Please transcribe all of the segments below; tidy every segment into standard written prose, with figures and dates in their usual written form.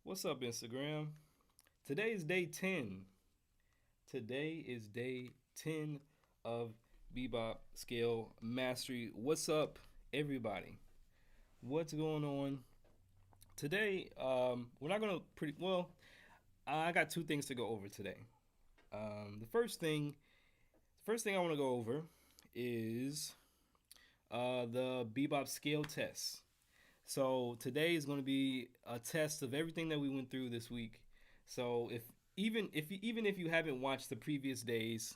What's up, Instagram? Today is day 10. Today is day 10 of Bebop Scale Mastery. What's up, everybody? What's going on? Today, we're not going to I got two things to go over today. The first thing I want to go over is the Bebop Scale test. So today is going to be a test of everything that we went through this week. So even if you haven't watched the previous days,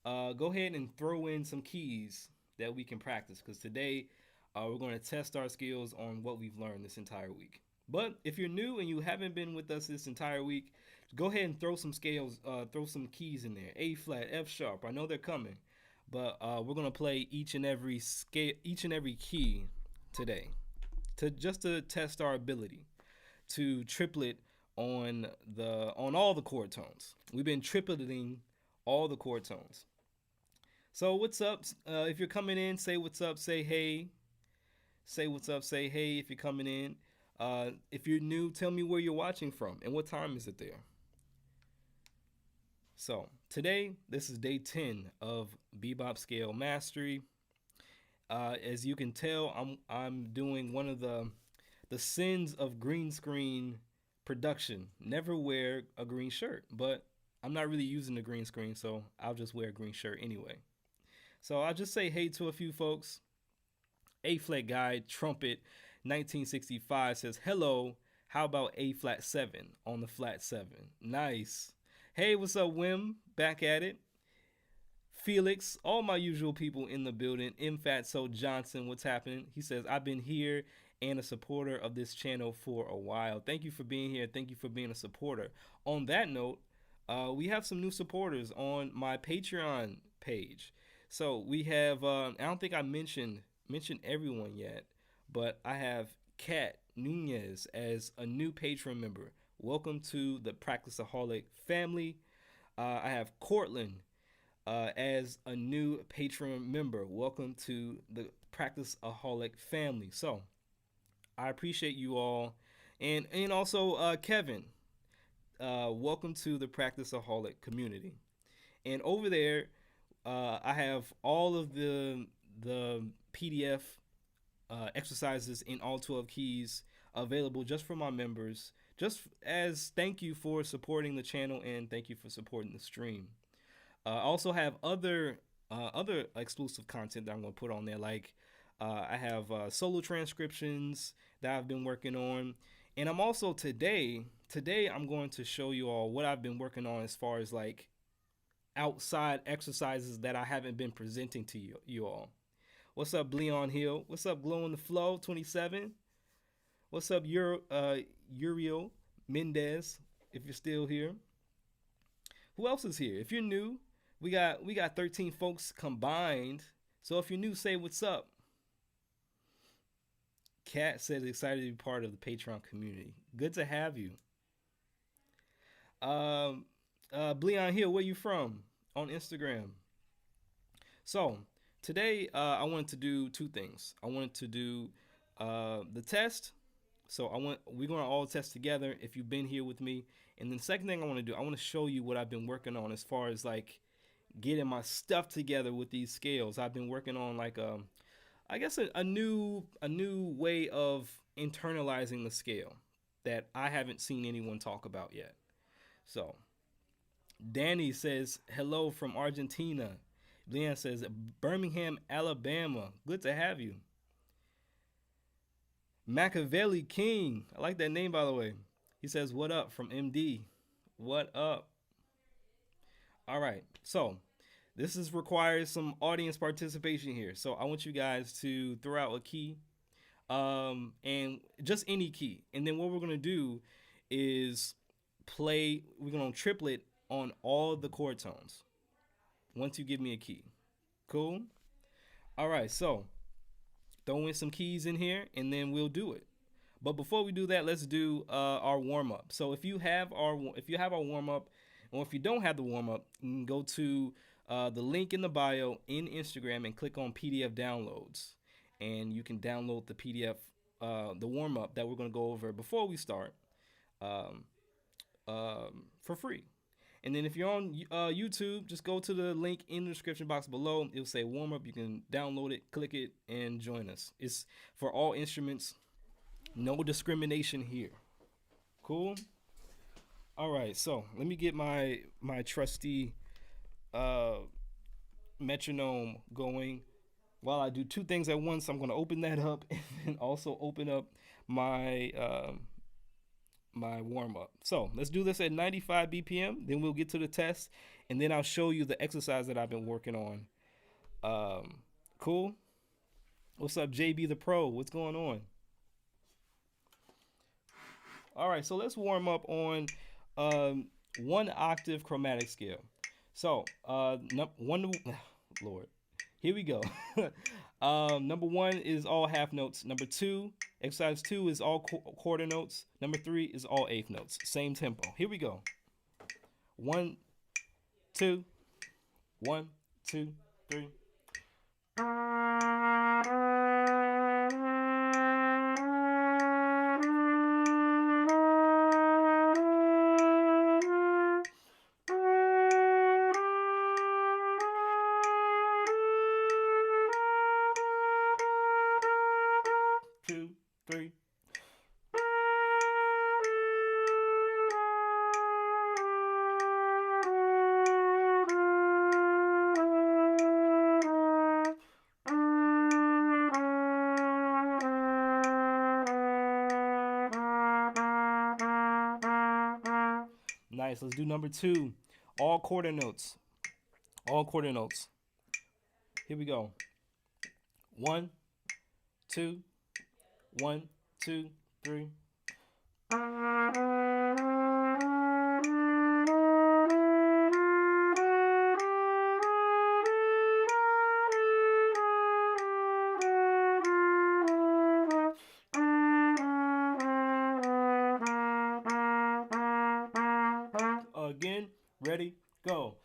go ahead and throw in some keys that we can practice because today we're going to test our skills on what we've learned this entire week. But if you're new and you haven't been with us this entire week, go ahead and throw some scales, throw some keys in there. A flat, F sharp. I know they're coming, but we're gonna play each and every scale, each and every key today to test our ability to triplet on all the chord tones. We've been tripleting all the chord tones. So what's up? If you're coming in, say what's up. Say hey. Say what's up. Say hey if you're coming in. If you're new, tell me where you're watching from and what time is it there. So today, this is day 10 of Bebop Scale Mastery. As you can tell, I'm doing one of the sins of green screen production. Never wear a green shirt, but I'm not really using the green screen, so I'll just wear a green shirt anyway. So I'll just say hey to a few folks. A flat guy trumpet 1965 says hello. How about A flat 7 on the flat 7? Nice. Hey, what's up, Wim? Back at it. Felix, all my usual people in the building. Fatso Johnson, what's happening? He says, I've been here and a supporter of this channel for a while. Thank you for being here. Thank you for being a supporter. On that note, we have some new supporters on my Patreon page. So we have, I don't think I mentioned everyone yet, but I have Kat Nunez as a new Patreon member. Welcome to the Practiceaholic family. I have Cortland as a new Patreon member. Welcome to the Practiceaholic family. So I appreciate you all, and also Kevin. Welcome to the Practiceaholic community. And over there, I have all of the PDF exercises in all 12 keys available just for my members, just as thank you for supporting the channel and thank you for supporting the stream. I also have other exclusive content that I'm going to put on there, like I have solo transcriptions that I've been working on, and I'm also today I'm going to show you all what I've been working on as far as like outside exercises that I haven't been presenting to you all. What's up, Leon Hill? What's up, Glow in the Flow 27? What's up, Uriel Mendez? If you're still here, who else is here? If you're new, we got 13 folks combined. So if you're new, say what's up. Kat says excited to be part of the Patreon community. Good to have you. Bleon Hill, where you from? On Instagram. So today I wanted to do two things. I wanted to do the test. So we're gonna all test together if you've been here with me. And then the second thing I want to do, I want to show you what I've been working on as far as like getting my stuff together with these scales. I've been working on like I guess a new way of internalizing the scale that I haven't seen anyone talk about yet. So Danny says hello from Argentina. Leanne says Birmingham, Alabama. Good to have you. Machiavelli King. I like that name, by the way. He says, what up from MD? What up? All right. So this requires some audience participation here. So I want you guys to throw out a key, and just any key. And then what we're going to do is we're going to triplet on all the chord tones once you give me a key. Cool? All right. So throw in some keys in here and then we'll do it. But before we do that, let's do our warm up. So if you have our warm up, or if you don't have the warm up, you can go to the link in the bio in Instagram and click on PDF downloads, and you can download the PDF, the warm up that we're going to go over before we start. um, for free. And then if you're on YouTube, just go to the link in the description box below. It'll say warm up. You can download it, click it, and join us. It's for all instruments. No discrimination here. Cool. All right. So let me get my trusty uh, metronome going. While I do two things at once, I'm going to open that up and also open up my my warm up. So let's do this at 95 BPM. Then we'll get to the test, and then I'll show you the exercise that I've been working on. Cool. What's up, JB the Pro? What's going on? All right, so let's warm up on one octave chromatic scale. So one, Lord, here we go. Number one is all half notes. Number two, exercise two is all quarter notes. Number three is all eighth notes. Same tempo. Here we go. 1, 2, 1, 2, 3. Two, three. Nice. Let's do number two. All quarter notes. All quarter notes. Here we go. 1, 2, 1, 2, 3. Again, ready, go.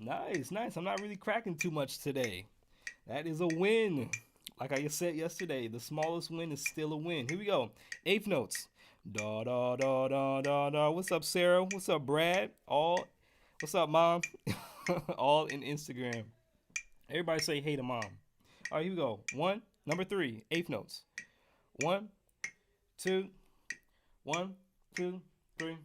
Nice, nice. I'm not really cracking too much today. That is a win. Like I said yesterday, the smallest win is still a win. Here we go. Eighth notes. Da da da da da da. What's up, Sarah? What's up, Brad? All. What's up, Mom? All in Instagram. Everybody say hey to Mom. All right, here we go. One, number three, eighth notes. 1, 2, 1, 2, 3.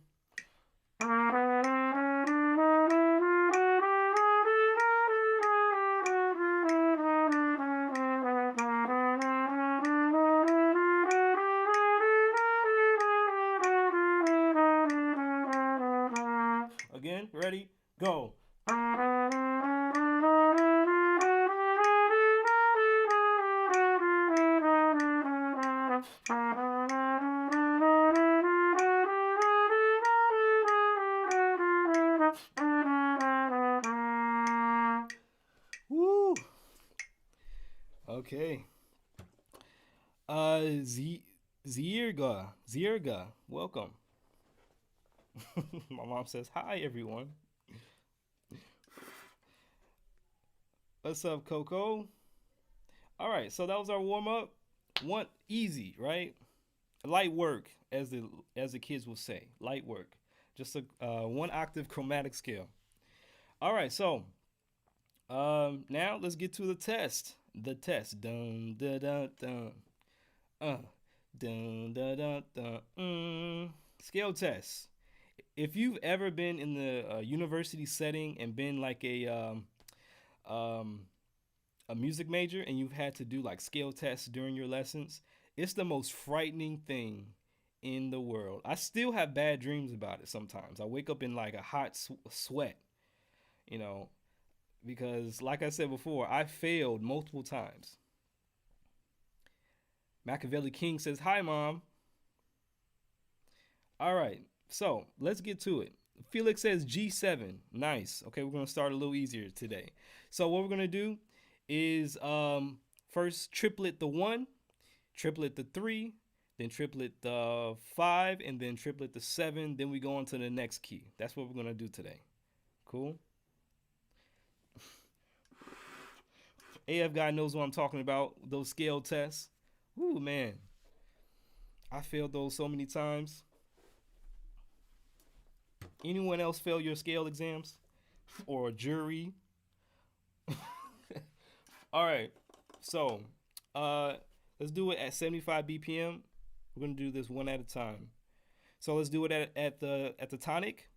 Again, ready, go. Woo. Okay. Zierga, welcome. My mom says hi, everyone. What's up, Coco? All right, so that was our warm up. One easy, right? Light work, as the kids will say. Light work. Just a one octave chromatic scale. All right, so now let's get to the test. The test. Dun da da dun. Dun da da dun. Scale test. If you've ever been in the university setting and been like a music major and you've had to do like scale tests during your lessons, it's the most frightening thing in the world. I still have bad dreams about it sometimes. I wake up in like a hot sweat, you know, because like I said before, I failed multiple times. Machiavelli King says, hi, Mom. All right, so let's get to it. Felix says G7. Nice. Okay, we're going to start a little easier today. So what we're going to do is first triplet the 1, triplet the 3, then triplet the 5, and then triplet the 7. Then we go on to the next key. That's what we're going to do today. Cool? AF guy knows what I'm talking about, those scale tests. Ooh, man. I failed those so many times. Anyone else fail your scale exams? Or jury? All right. So, let's do it at 75 BPM. We're going to do this one at a time. So let's do it at the tonic.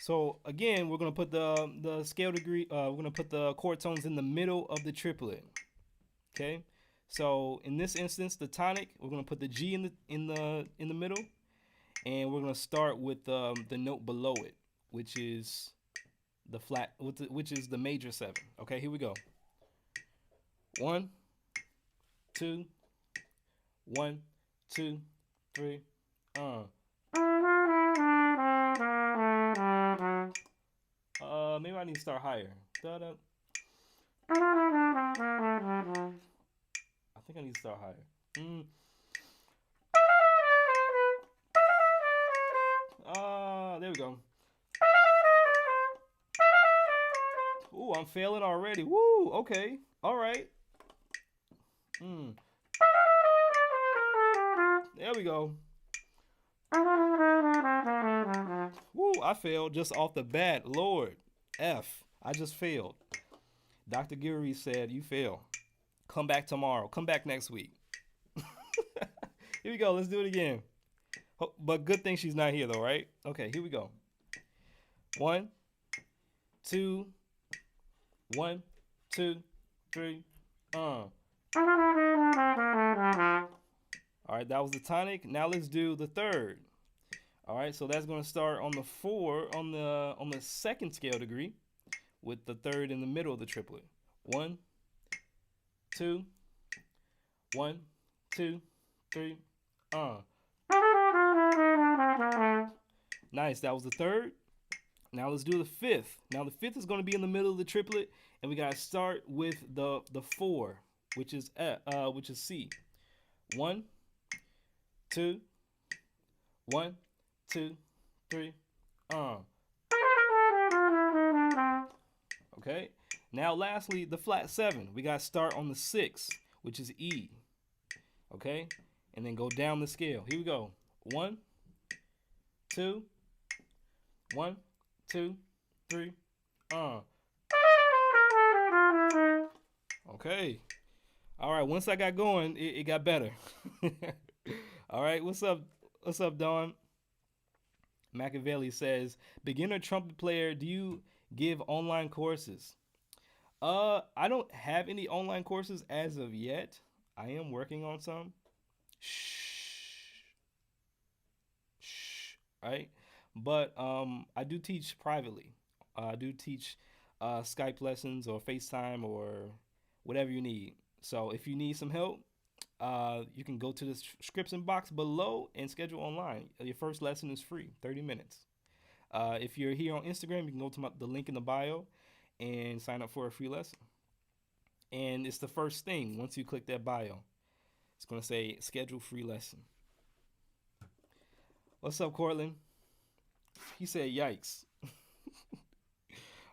So again, we're gonna put the scale degree. We're gonna put the chord tones in the middle of the triplet. Okay. So in this instance, the tonic, we're gonna put the G in the middle, and we're gonna start with the note below it, which is the flat, which is the major 7. Okay. Here we go. 1, 2, 1, 2, 3. Maybe I need to start higher. Da-da. I think I need to start higher. There we go. Ooh, I'm failing already. Woo, okay. All right. There we go. Woo, I failed just off the bat. Lord, F. I just failed. Dr. Giri said, you fail. Come back tomorrow. Come back next week. Here we go. Let's do it again. But good thing she's not here, though, right? Okay, here we go. 1, 2, 1, 2, 3. All right, that was the tonic. Now let's do the third. All right, so that's going to start on the 4 on the second scale degree, with the third in the middle of the triplet. 1, 2, 1, 2, 3. Nice. That was the third. Now let's do the fifth. Now the fifth is going to be in the middle of the triplet, and we got to start with the 4, which is C. 1, 2, 1, 2, 3. Okay. Now lastly, the flat 7. We got to start on the 6, which is E. Okay. And then go down the scale. Here we go. 1, 2, 1, 2, 3. Okay. All right. Once I got going, it got better. All right. What's up? What's up, Dawn? Machiavelli says, beginner trumpet player, do you give online courses? I don't have any online courses as of yet. I am working on some. Shh. Right? But I do teach privately. I do teach Skype lessons or FaceTime or whatever you need. So if you need some help, you can go to the description box below and schedule online. Your first lesson is free, 30 minutes. If you're here on Instagram, you can go to the link in the bio and sign up for a free lesson. And it's the first thing. Once you click that bio, it's going to say schedule free lesson. What's up, Cortland? He said, yikes.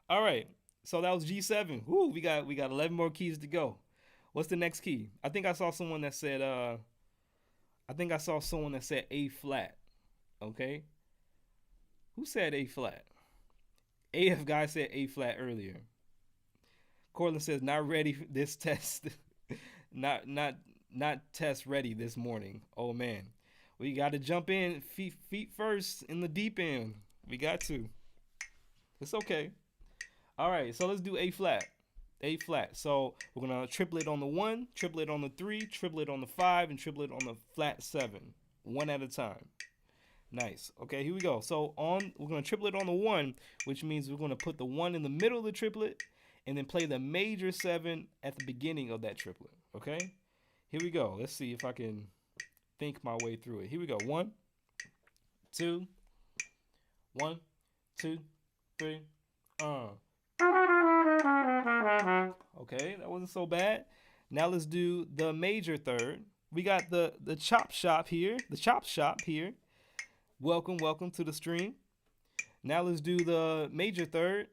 All right. So that was G7. Woo, we got 11 more keys to go. What's the next key? I think I saw someone that said A flat. Okay. Who said A flat? AF guy said A flat earlier. Cortland says not ready for this test. not test ready this morning. Oh man. We got to jump in feet first in the deep end. We got to. It's okay. All right, so let's do A flat. A flat. So we're going to triplet on the 1, triplet on the 3, triplet on the 5, and triplet on the flat 7. One at a time. Nice. Okay, here we go. So we're going to triplet on the 1, which means we're going to put the 1 in the middle of the triplet and then play the major 7 at the beginning of that triplet. Okay? Here we go. Let's see if I can think my way through it. Here we go. 1, 2, 1, 2, 3. Okay, that wasn't so bad. Now let's do the major third. We got the chop shop here. The chop shop here. Welcome, welcome to the stream. Now let's do the major third.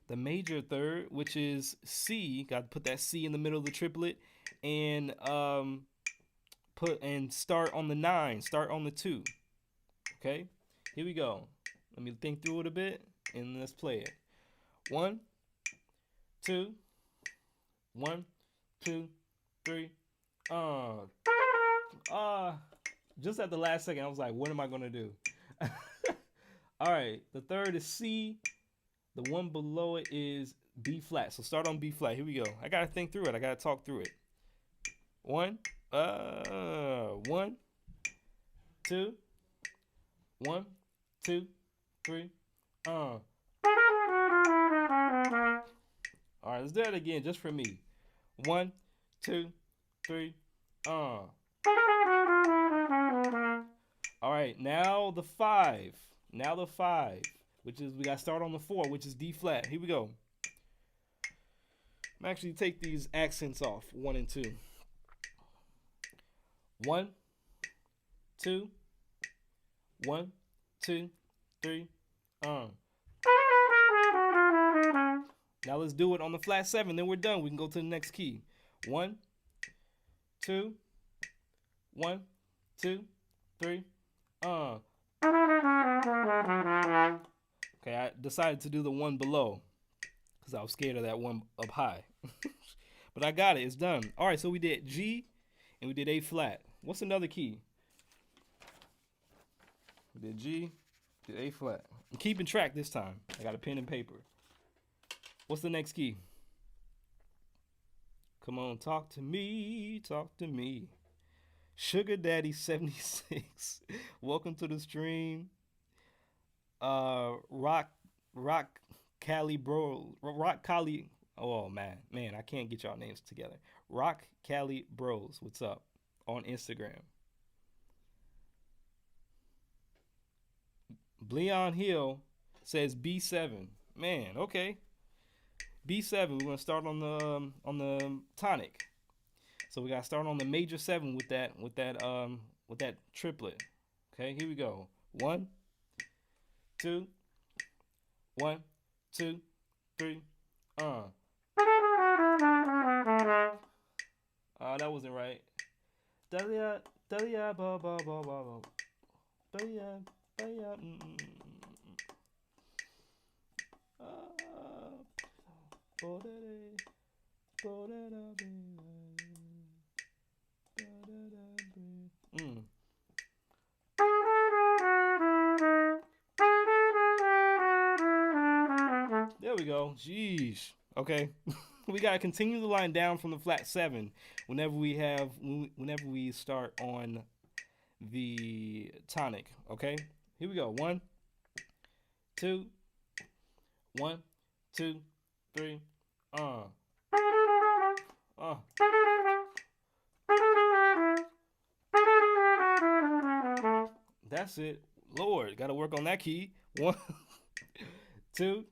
The major third, which is C. Got to put that C in the middle of the triplet, and start on the 9. Start on the 2. Okay, here we go. Let me think through it a bit, and let's play it. 1, 2, 1, 2, 3. Just at the last second, I was like, what am I gonna do? All right, the third is C. The one below it is B flat. So start on B flat. Here we go. I gotta think through it. I gotta talk through it. 1, 1, 2, 1, 2, 3. All right, let's do that again, just for me. 1, 2, 3. All right, now the 5. Now the 5, which is, we got to start on the 4, which is D flat. Here we go. I'm actually take these accents off, 1 and 2. 1, 2, 1, 2, 3. Now let's do it on the flat 7. Then we're done. We can go to the next key. 1, 2, 1, 2, 3. Okay, I decided to do the one below because I was scared of that one up high. But I got it. It's done. All right, so we did G and we did A flat. What's another key? We did G, did A flat. I'm keeping track this time. I got a pen and paper. What's the next key? Come on, talk to me. Talk to me. Sugar Daddy 76. Welcome to the stream. Rock Cali Bro. Rock Cali. Oh man, I can't get y'all names together. Rock Cali Bros. What's up? On Instagram. Bleon Hill says B7. Man, okay. B7. We're gonna start on the tonic. So we gotta start on the major 7 with that triplet. Okay, here we go. 1, 2, 1, 2, 3. That wasn't right. Dalia, Dalia, ba ba ba ba ba. Dalia, Dalia. There we go. Jeez. Okay. We gotta continue the line down from the flat 7 whenever we start on the tonic. Okay. Here we go. 1, 2, 1, 2, 3. That's it. Lord, gotta work on that key. 1, 2,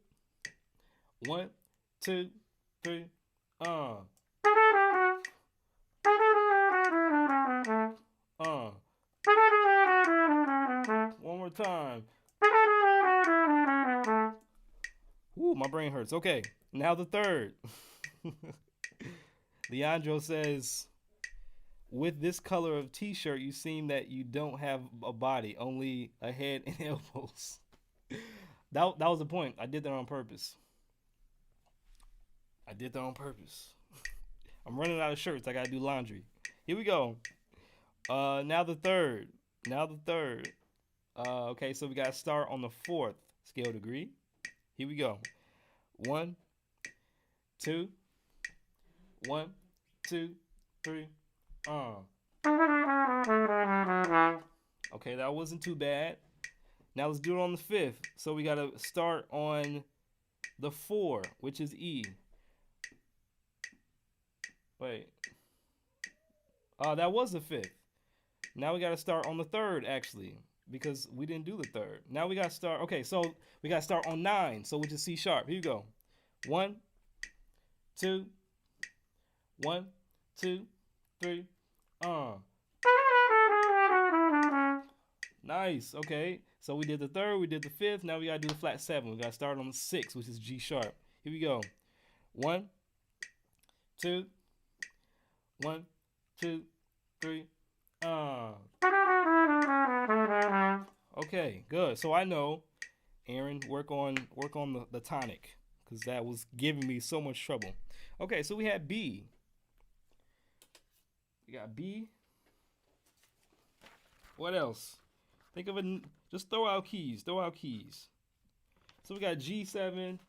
1, 2, 3. One more time. Ooh, my brain hurts. Okay, now the third. Leandro says, with this color of t-shirt, you seem that you don't have a body, only a head and elbows. That was the point. I did that on purpose. I'm running out of shirts. I gotta do laundry. Here we go. Now the third. Okay, so we gotta start on the 4th scale degree. Here we go. 1, 2, 1, 2, 3. Okay, that wasn't too bad. Now let's do it on the 5th. So we gotta start on the 4, which is E. Wait. That was the 5th. Now we gotta start on the 3rd, actually, because we didn't do the 3rd. Now we gotta start. Okay, so we gotta start on 9, so which is C sharp. Here you go. 1, 2, 1, 2, 3. Nice. Okay. So we did the third, we did the fifth. Now we gotta do the flat 7. We gotta start on the 6, which is G sharp. Here we go. 1, 2, 1, 2, 3. Okay, good. So I know, Aaron, work on the tonic, because that was giving me so much trouble. Okay, so we had B. We got B. What else? Think of it. Just throw out keys. Throw out keys. So we got G7,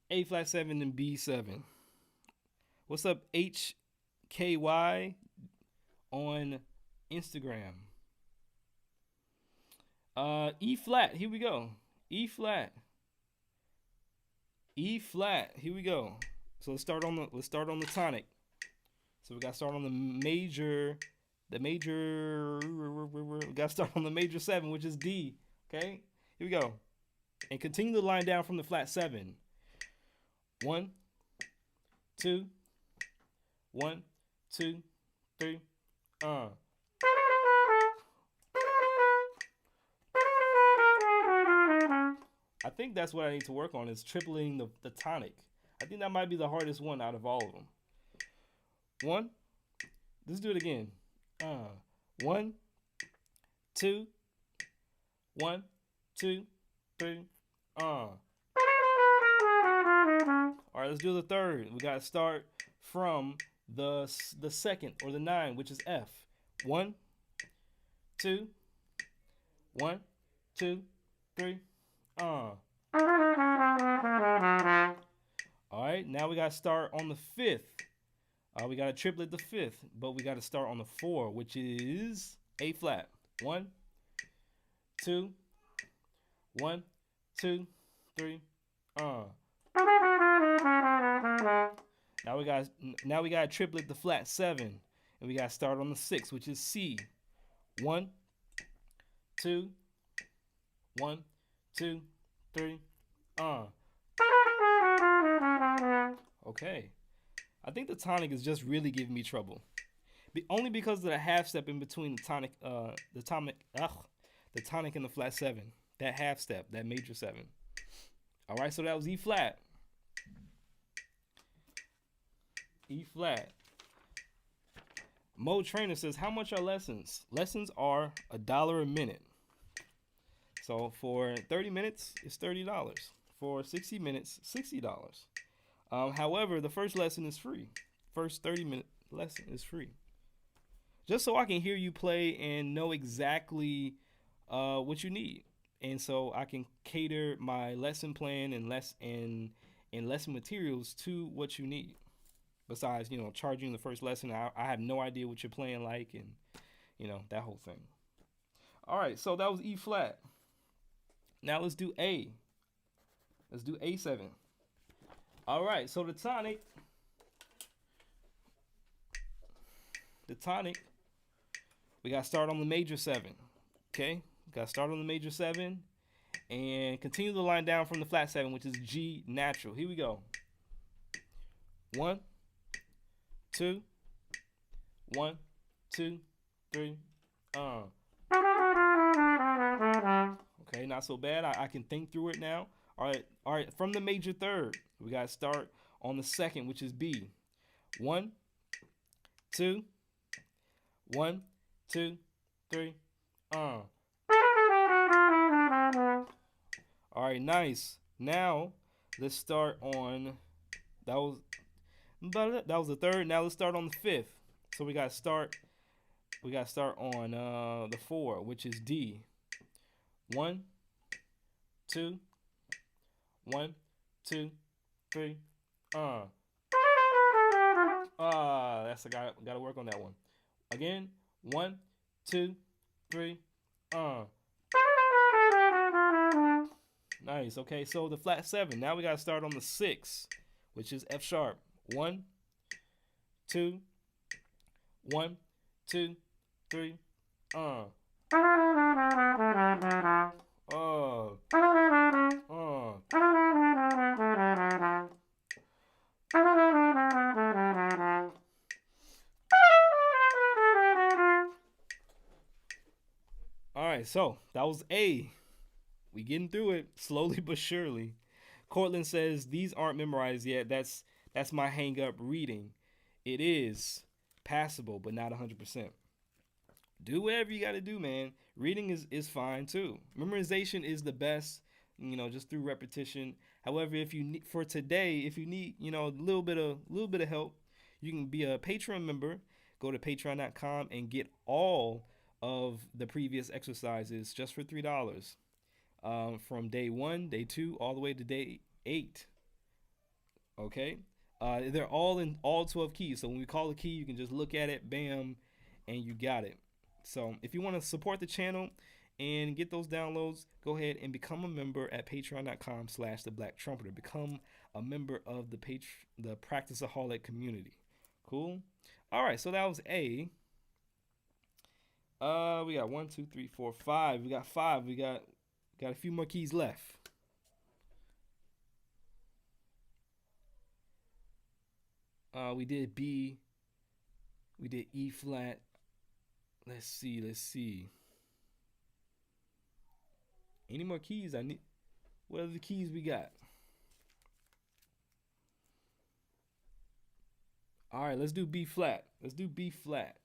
A flat 7, and B7. What's up, HKY on Instagram? E flat. Here we go. E flat. E flat. Here we go. So let's start on the tonic. So we got to start on the major. We got to start on the major 7, which is D. Okay. Here we go. And continue the line down from the flat 7. 1, 2, 1, 2, 3. I think that's what I need to work on, is tripling the tonic. I think that might be the hardest one out of all of them. 1. Let's do it again. 1, 2, 1, 2, 3. All right, let's do the third. We gotta start from the second, or the 9, which is F. 1, 2, 1, 2, 3. All right, now we gotta start on the 5th. We gotta triplet the 5th, but we gotta start on the 4, which is A flat. 1, 2, 1, 2, 3. Now we gotta triplet the flat 7, and we gotta start on the 6, which is C. 1, 2, 1, 2, 3. Okay. I think the tonic is just really giving me trouble. Only because of the half step in between the tonic and the flat 7. That half step, that major 7. All right, so that was E flat. E flat. Mo Trainer says, how much are lessons? Lessons are $1 a minute. So for 30 minutes, it's $30. For 60 minutes, $60. However, the first lesson is free. First 30-minute lesson is free. Just so I can hear you play and know exactly what you need. And so I can cater my lesson plan and lesson materials to what you need. Besides, charging the first lesson, I have no idea what you're playing like, and that whole thing. All right, so that was E flat. Now let's do A. Let's do A7. All right, so the tonic, we got to start on the major 7. Okay, we got to start on the major 7 and continue the line down from the flat 7, which is G natural. Here we go. 1, 2, 1, 2, 3. Okay, not so bad. I can think through it now. All right. From the major 3rd, we got to start on the 2nd, which is B. 1, 2, 1, 2, 3. All right, nice. Now let's start on that was the 3rd. Now let's start on the 5th. So we got to start on the 4, which is D. 1, 2, 1, 2, 3. That's gotta work on that one. Again. 1, 2, 3. Nice. Okay, so the flat 7. Now we gotta start on the 6, which is F sharp. 1, 2, 1, 2, 3. so that was A. We getting through it slowly but surely. Cortland says these aren't memorized yet. That's my hang up reading. It is passable, but not 100%. Do whatever you got to do, man. Reading is fine too. Memorization is the best, just through repetition. However, if you need for today, if you need, a little bit of help, you can be a Patreon member. Go to patreon.com and get all of the previous exercises just for $3. From day 1, day 2, all the way to day 8. Okay, they're all in all 12 keys. So when we call a key, you can just look at it, bam, and you got it. So if you want to support the channel and get those downloads, go ahead and become a member at patreon.com/theblacktrumpeter. Become a member of the Practiceaholic community. Cool. All right, so that was A. We got 1, 2, 3, 4, 5. We got 5. We got a few more keys left. We did B. We did E flat. Let's see. Any more keys? What are the keys we got? All right, let's do B flat. So let's do B flat.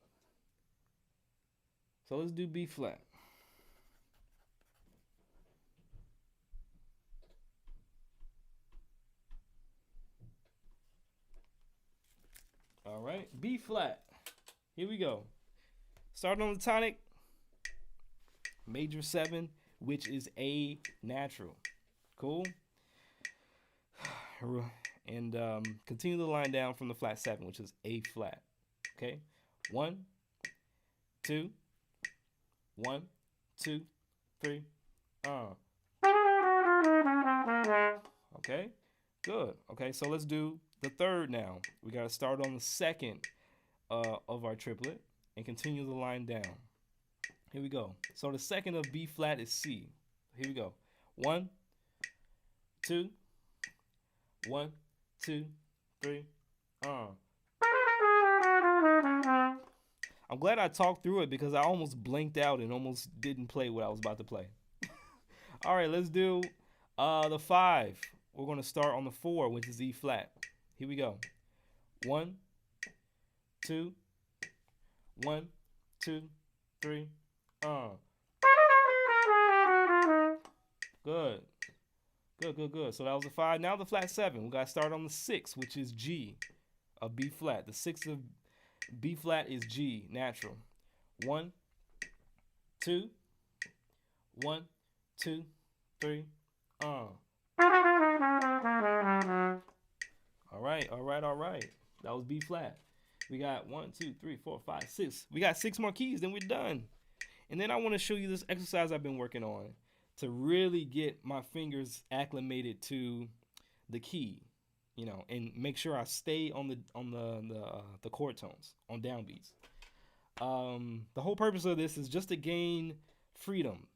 All right, B flat. Here we go. Starting on the tonic, major 7, which is A natural. Cool. And continue the line down from the flat 7, which is A flat. Okay. 1, 2, 1, 2, 3. Okay. Good. Okay, so let's do the third now. We got to start on the second of our triplet and continue the line down. Here we go. So the second of B flat is C. Here we go. 1, 2, 1, 2, 3. I'm glad I talked through it because I almost blinked out and almost didn't play what I was about to play. All right, let's do the 5. We're going to start on the 4, which is E flat. Here we go. 1, 2, 1, 2, 3. Good. So that was the 5. Now the flat 7. We got to start on the 6, which is G of B flat. The 6 of B flat is G natural. 1, 2, 1, 2, 3. All right. That was B flat. We got 1, 2, 3, 4, 5, 6. We got 6 more keys, then we're done. And then I want to show you this exercise I've been working on to really get my fingers acclimated to the key, and make sure I stay on the chord tones on downbeats. The whole purpose of this is just to gain freedom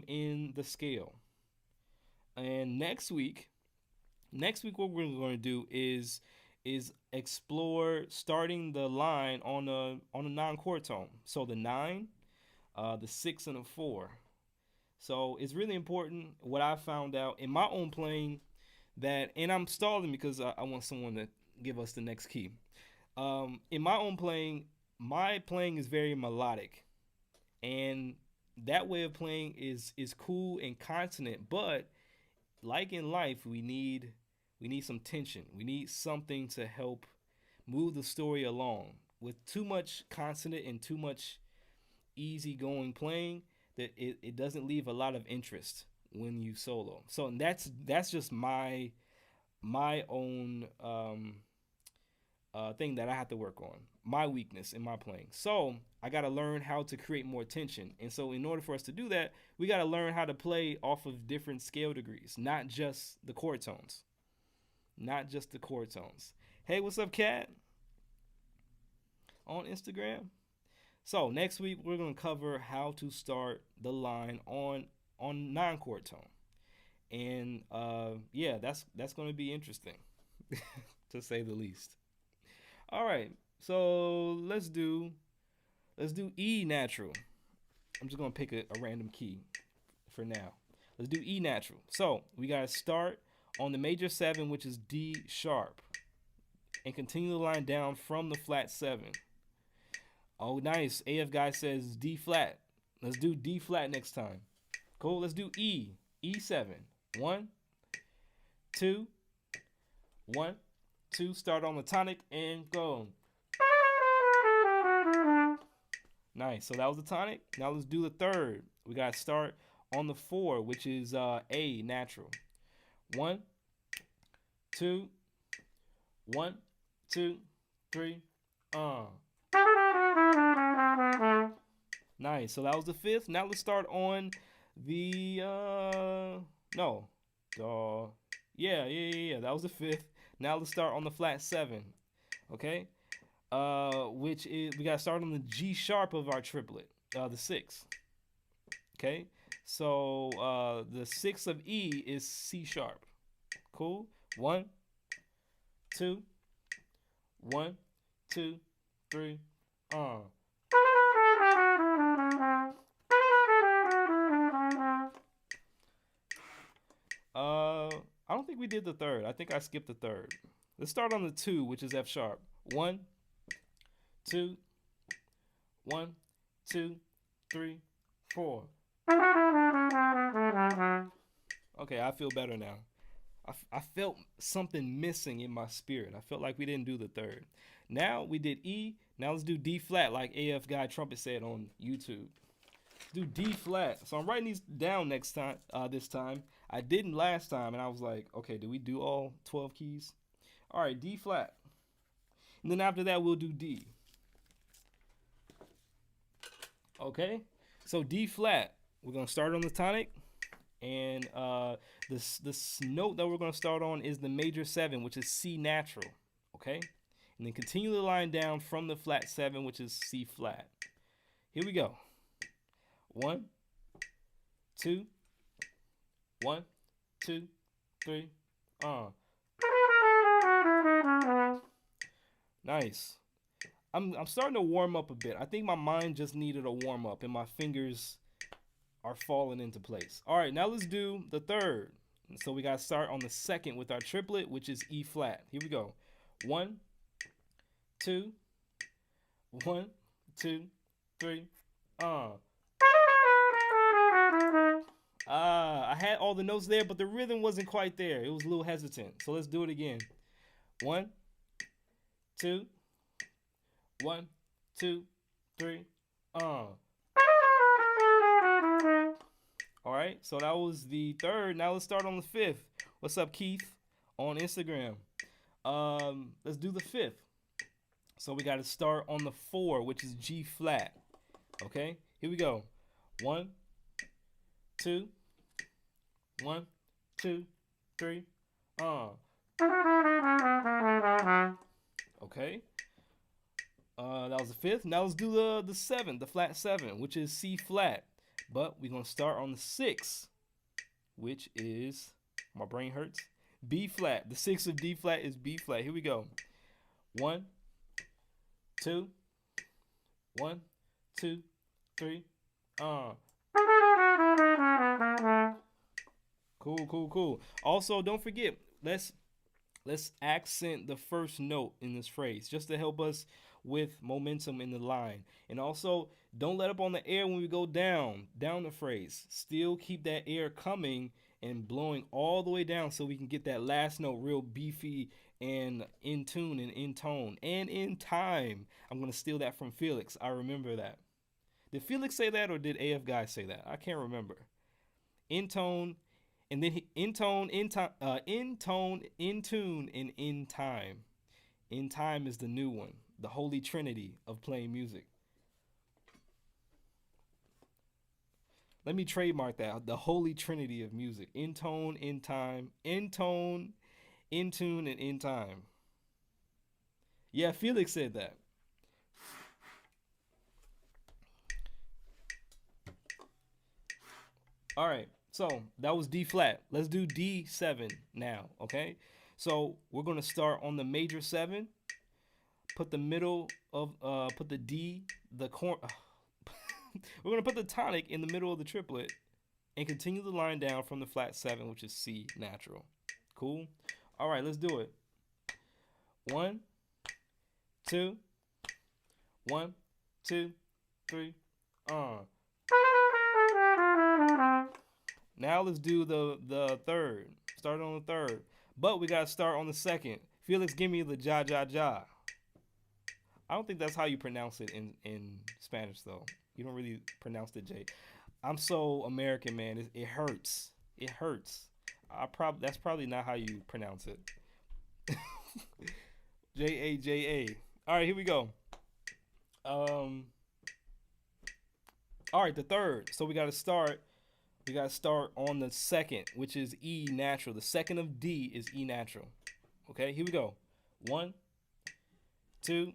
in the scale. And next week what we're going to do is explore starting the line on a non-chord tone. So the 9, the 6, and the 4. So it's really important what I found out in my own playing and I'm stalling because I want someone to give us the next key. In my own playing, my playing is very melodic, and that way of playing is cool and consonant. But like in life, we need some tension. We need something to help move the story along. With too much consonant and too much easygoing playing, that it doesn't leave a lot of interest when you solo. So that's just my own thing that I have to work on, my weakness in my playing. So I got to learn how to create more tension. And so in order for us to do that, we got to learn how to play off of different scale degrees, not just the chord tones. Hey, what's up, Kat? On Instagram. So next week we're going to cover how to start the line on non-chord tone. And that's going to be interesting to say the least. All right. So let's do E natural. I'm just gonna pick a random key for now. Let's do E natural. So we gotta start on the major 7, which is D sharp, and continue the line down from the flat 7. Oh, nice. AF guy says D flat. Let's do D flat next time. Cool. Let's do E. E7. 1, 2, 1, 2. Start on the tonic and go. Nice. So that was the tonic. Now let's do the third. We got to start on the 4, which is A natural. 1, 2, 1, 2, 3. Nice. So that was the 5th. Now let's start on the no. Yeah. That was the 5th. Now let's start on the flat 7. Okay? Which is, we gotta start on the G sharp of our triplet, the 6. Okay, so the 6 of E is C sharp. Cool. 1, 2, 1, 2, 3. I don't think we did the 3rd. I think I skipped the 3rd. Let's start on the 2, which is F sharp. 1, 2, 1, 2, 3, 4. Okay, I feel better now. I felt something missing in my spirit. I felt like we didn't do the 3rd. Now we did E. Now let's do D flat, like AF Guy Trumpet said on YouTube. Let's do D flat. So I'm writing these down next time. This time I didn't last time, and I was like, okay, did we do all 12 keys? All right, D flat. And then after that, we'll do D. Okay, so D flat. We're gonna start on the tonic, and this note that we're gonna start on is the major 7, which is C natural. Okay, and then continue the line down from the flat 7, which is C flat. Here we go. 1, 2, 1, 2, 3. Nice. I'm starting to warm up a bit. I think my mind just needed a warm up, and my fingers are falling into place. All right, now let's do the 3rd. So we got to start on the 2nd with our triplet, which is E flat. Here we go. 1, 2, 1, 2, 3. I had all the notes there, but the rhythm wasn't quite there. It was a little hesitant. So let's do it again. 1, 2, 1, 2, 3. All right, so that was the 3rd. Now let's start on the 5th. What's up, Keith, on Instagram? Let's do the 5th. So we got to start on the 4, which is G flat. Okay, here we go. 1, 2, 1, 2, 3. Okay. That was the 5th. Now let's do the 7th, the flat 7, which is C flat. But we're gonna start on the 6th, which is, my brain hurts, B flat. The 6th of D flat is B flat. Here we go. 1, 2, 1, 2, 3. Cool. Also, don't forget, let's accent the first note in this phrase just to help us with momentum in the line. And also, don't let up on the air when we go down the phrase. Still keep that air coming and blowing all the way down so we can get that last note real beefy and in tune and in tone and in time. I'm going to steal that from Felix. I remember that. Did Felix say that, or did AF Guy say that? I can't remember. In tone, and then in tone, in time, in tone, in tune, and in time. In time is the new one, the holy trinity of playing music. Let me trademark that, the holy trinity of music. In tone, in time, in tone, in tune, and in time. Yeah, Felix said that. All right, so that was D flat. Let's do D7 now, okay? So we're gonna start on the major 7. Put the middle of, put the D, the corner. We're gonna put the tonic in the middle of the triplet and continue the line down from the flat 7, which is C natural. Cool? All right, let's do it. 1, 2, 1, 2, 3. Now let's do the third. Start on the third. But we gotta start on the second. Felix, give me the ja ja ja. I don't think that's how you pronounce it in Spanish though. You don't really pronounce the J. I'm so American, man. It hurts. It hurts. That's probably not how you pronounce it. J-A-J-A. All right, here we go. All right, the third. So we got to start on the second, which is E natural. The second of D is E natural. Okay, here we go. 1, 2,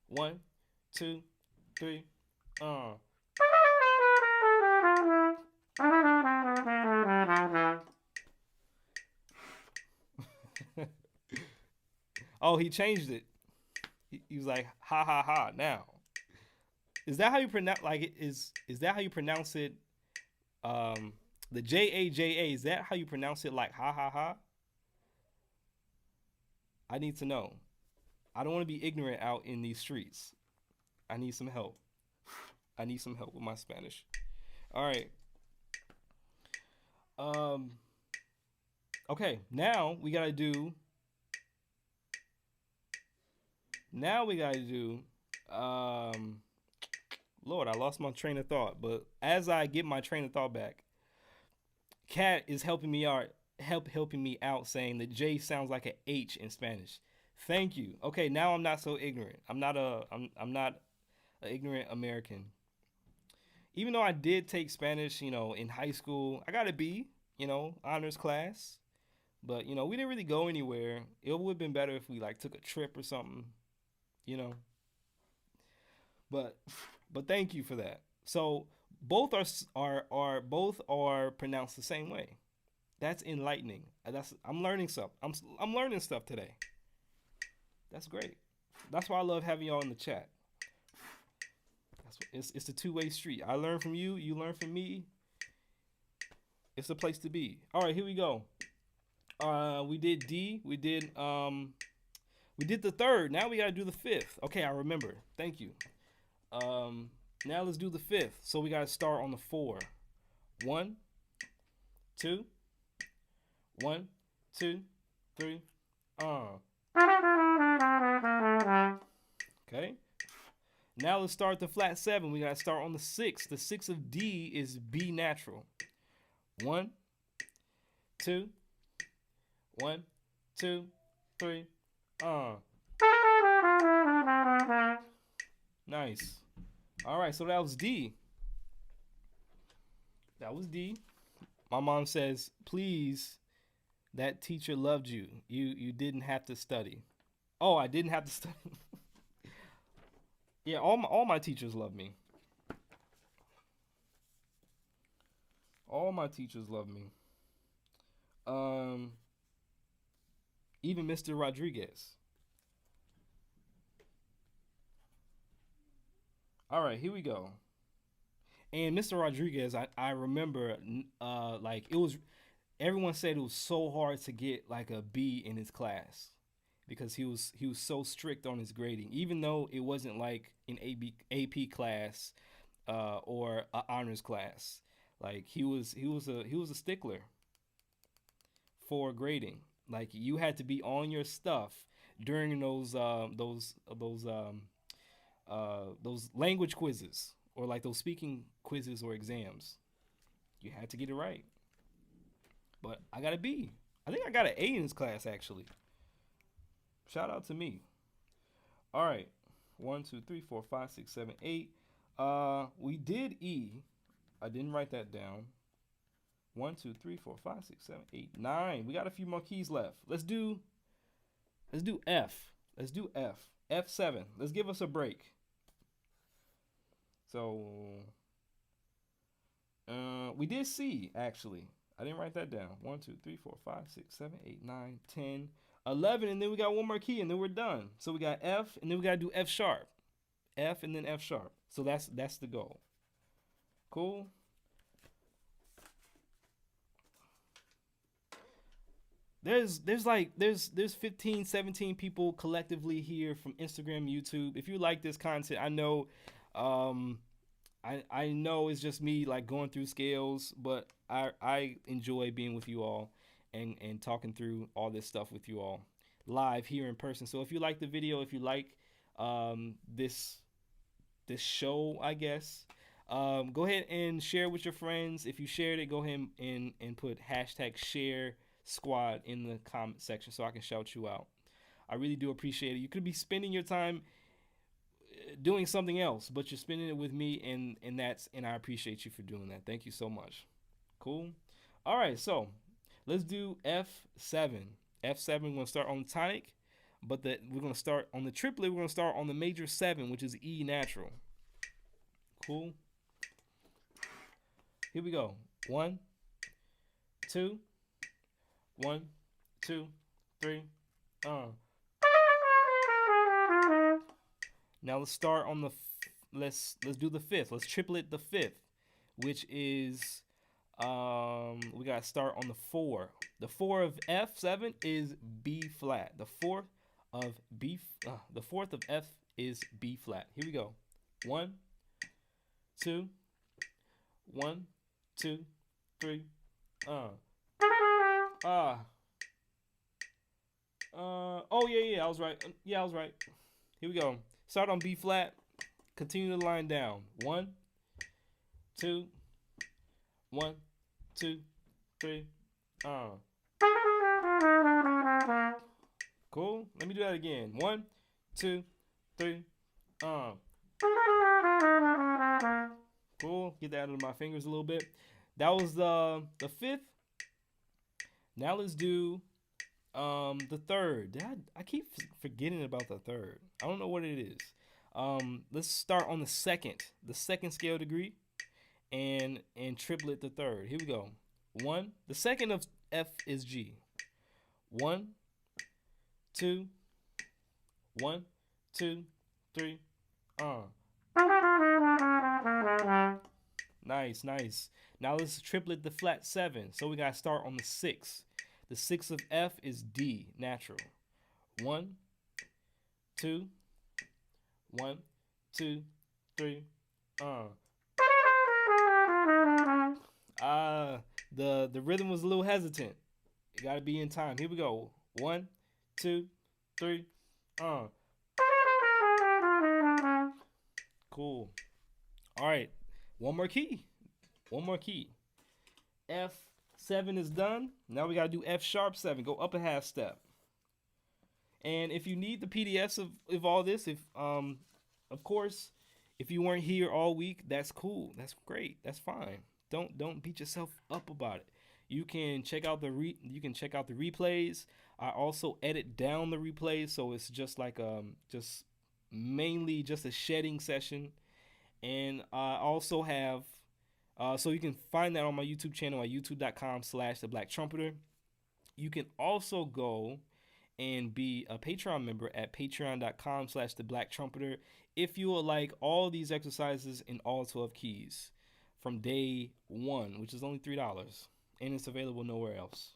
1, 2, 3. Oh, he changed it. He was like, ha ha ha. Now, is that how you pronounce? Like, is that how you pronounce it? The J-A-J-A. Is that how you pronounce it? Like, ha ha ha. I need to know. I don't want to be ignorant out in these streets. I need some help. I need some help with my Spanish. All right. Okay. Now we gotta do. Lord, I lost my train of thought. But as I get my train of thought back, Kat is helping me out, saying the J sounds like an H in Spanish. Thank you. Okay, now I'm not so ignorant. I'm not an ignorant American. Even though I did take Spanish, in high school, I got a B, honors class. But, we didn't really go anywhere. It would have been better if we took a trip or something, But thank you for that. So both are pronounced the same way. That's enlightening. I'm learning stuff. I'm learning stuff today. That's great. That's why I love having y'all in the chat. It's a two-way street. I learn from you. You learn from me. It's a place to be. All right, here we go. We did D. We did the third. Now we gotta do the fifth. Okay, I remember. Thank you. Now let's do the fifth. So we gotta start on the 4. 1, 2, 1, 2, 3. Okay. Now let's start the flat 7. We gotta start on the 6. The 6 of D is B natural. 1, 2, 1, 2, 3. Nice. All right, so that was D. That was D. My mom says, please, that teacher loved you. You didn't have to study. Oh, I didn't have to study. Yeah, all my teachers love me. All my teachers love me. Even Mr. Rodriguez. All right, here we go. And Mr. Rodriguez, I remember, it was, everyone said it was so hard to get a B in his class because he was so strict on his grading, even though it wasn't like an AP class or an honors class. He was a stickler for grading. You had to be on your stuff during those language quizzes or those speaking quizzes or exams. You had to get it right. But I got a B. I think I got an A in this class actually. Shout out to me. All right. 1, 2, 3, 4, 5, 6, 7, 8. We did E. I didn't write that down. 1, 2, 3, 4, 5, 6, 7, 8, 9. We got a few more keys left. Let's do F. Let's do F. F7. Let's give us a break. So we did C actually. I didn't write that down. 1, 2, 3, 4, 5, 6, 7, 8, 9, 10, 11, and then we got one more key, and then we're done. So we got F, and then we gotta do F sharp. F, and then F sharp. So that's the goal. Cool. There's 15, 17 people collectively here from Instagram, YouTube. If you like this content, I know um I know it's just me like going through scales, but I enjoy being with you all and talking through all this stuff with you all live here in person. So if you like the video, if you like this show, I guess, go ahead and share with your friends. If you shared it, go ahead and put hashtag share squad in the comment section so I can shout you out. I really do appreciate it. You could be spending your time doing something else, but you're spending it with me, and I appreciate you for doing that. Thank you so much. Cool. All right, so let's do F7. F7, we're gonna start on the tonic, but we're gonna start on the triplet. We're gonna start on the major 7, which is E natural. Cool. Here we go. 1, 2, 1, 2, 3. Now let's start on the let's do the 5th. Let's triplet the 5th, which is we gotta start on the 4. The 4 of F7 is B flat. The 4th of F is B flat. Here we go. 1, 2, 1, 2, 3. Oh yeah, I was right. Yeah, I was right. Here we go. Start on B flat. Continue the line down. 1, 2, 1, 2, 3. Cool. Let me do that again. 1, 2, 3. Cool. Get that out of my fingers a little bit. That was the 5th. Now let's do the 3rd. I keep forgetting about the 3rd. I don't know what it is. Let's start on the 2nd scale degree, and triplet the 3rd. Here we go. 1. The 2nd of F is G. 1, 2, 1, 2, 3. Nice. Now let's triplet the flat 7. So we gotta start on the 6th. The 6th of F is D natural. 1, 2, 1, 2, 3. The rhythm was a little hesitant. It gotta be in time. Here we go. 1, 2, 3. Cool. All right. One more key. F7 is done. Now we gotta do F sharp 7. Go up a half step. And if you need the PDFs of all this, of course, if you weren't here all week, that's cool. That's great. That's fine. Don't beat yourself up about it. You can check out the replays. I also edit down the replays, so it's just like mainly just a shedding session. And I also have so you can find that on my YouTube channel at youtube.com/theblacktrumpeter. You can also go and be a Patreon member at patreon.com/theblacktrumpeter if you would like all these exercises in all 12 keys from day 1, which is only $3, and it's available nowhere else.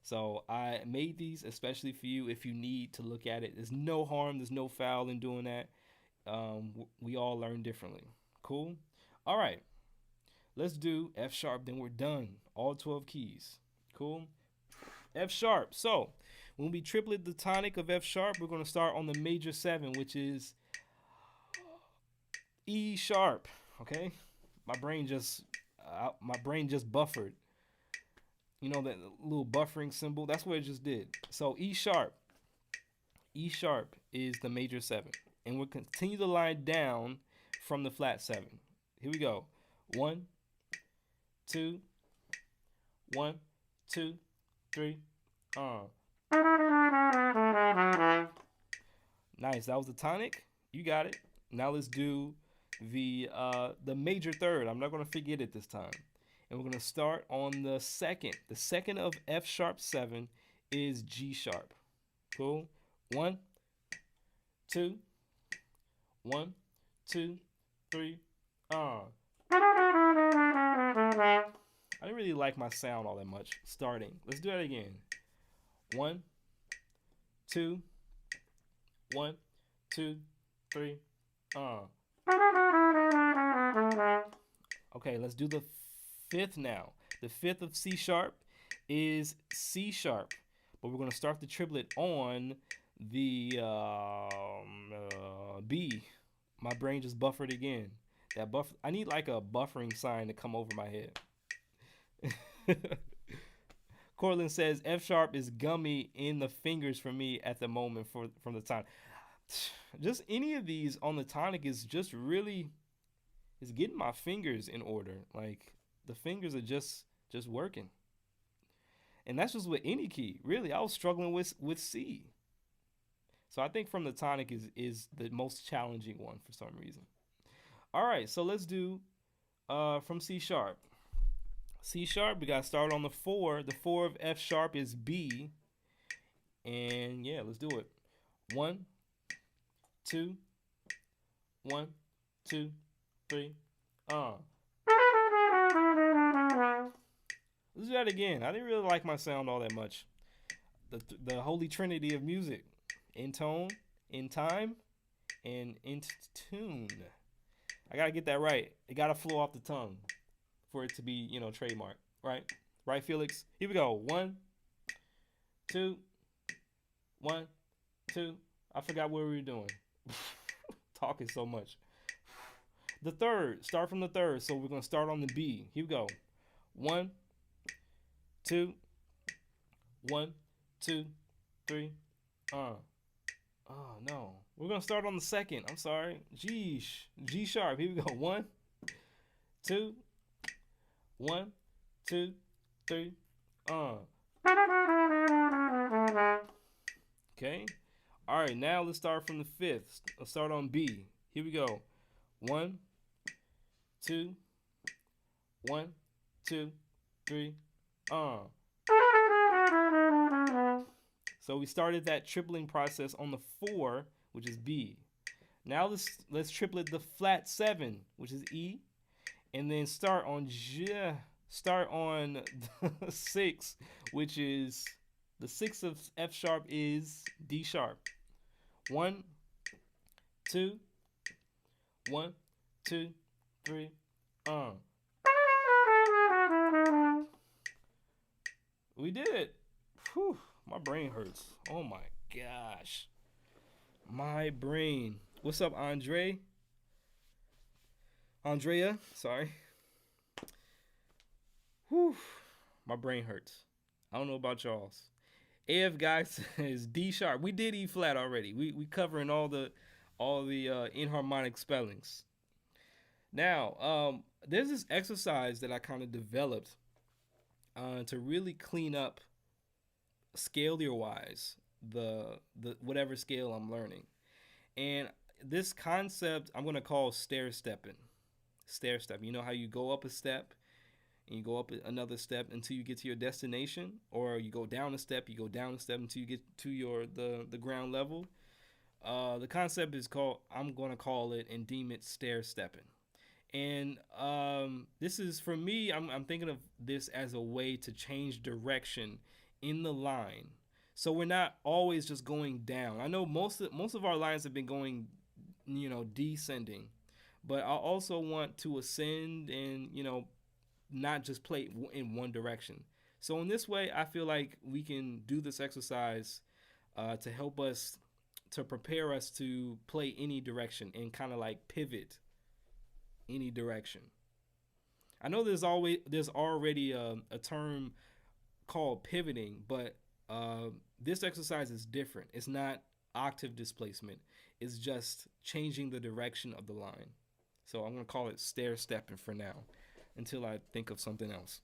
So I made these especially for you if you need to look at it. There's no harm, there's no foul in doing that. We all learn differently. Cool? All right. Let's do F sharp, then we're done. All 12 keys. Cool? F sharp. So when we triplet the tonic of F sharp, we're going to start on the major 7, which is E sharp. Okay? My brain just buffered. You know that little buffering symbol? That's what it just did. So E sharp. E sharp is the major 7. And we'll continue the line down from the flat 7. Here we go. 1, 2, 1, 2, 3. Nice. That was the tonic. You got it. Now let's do the major 3rd. I'm not going to forget it this time. And we're going to start on the 2nd. The 2nd of F sharp 7 is G sharp. Cool. 1, 2, 1, 2, 3. I didn't really like my sound all that much starting. Let's do that again. 1, 2, 1, 2, 3. Okay, let's do the fifth now. The fifth of C sharp is C sharp, but we're going to start the triplet on the B. My brain just buffered again. That buffer. I need like a buffering sign to come over my head. Cortland says F sharp is gummy in the fingers for me at the moment from the tonic. Just any of these on the tonic is just really is getting my fingers in order. Like the fingers are just working. And that's just with any key. Really, I was struggling with C. So I think from the tonic is the most challenging one for some reason. All right, so let's do from C sharp. C sharp, we got to start on the 4. The 4 of F sharp is B. And yeah, let's do it. 1, 2, 1, 2, 3. Let's do that again. I didn't really like my sound all that much. The holy trinity of music. In tone, in time, and in tune. I gotta get that right. It gotta flow off the tongue for it to be, trademark. Right? Right, Felix? Here we go. 1, 2, 1, 2. I forgot what we were doing. Talking so much. The third. Start from the third. So we're gonna start on the B. Here we go. 1, 2, 1, 2, 3. Oh no. We're gonna start on the second. I'm sorry. G sharp. Here we go. 1, 2, 1, 2, 3. Okay. All right. Now let's start from the fifth. Let's start on B. Here we go. 1, 2, 1, 2, 3. So we started that tripling process on the 4, which is B. Now let's triplet the flat 7, which is E, and then start on the 6, which is the 6 of F sharp is D sharp. 1, 2, 1, 2, 3. We did it. Whew. My brain hurts. Oh my gosh. My brain. What's up, Andrea? Sorry. Whew. My brain hurts. I don't know about y'all's. AF guy says D sharp. We did E flat already. We covering all the inharmonic spellings. Now, there's this exercise that I kind of developed to really clean up scalier wise the whatever scale I'm learning. And this concept I'm gonna call stair-stepping. Stair-stepping. You know how you go up a step and you go up another step until you get to your destination, or you go down a step, until you get to the ground level. The concept is called, I'm gonna call it and deem it stair-stepping. And this is, for me, I'm thinking of this as a way to change direction in the line, so we're not always just going down. I know most of our lines have been going, descending, but I also want to ascend and not just play in one direction. So in this way, I feel like we can do this exercise to help us, to prepare us to play any direction and kind of like pivot any direction. I know there's already a term called pivoting, but this exercise is different. It's not octave displacement. It's just changing the direction of the line. So I'm going to call it stair-stepping for now until I think of something else.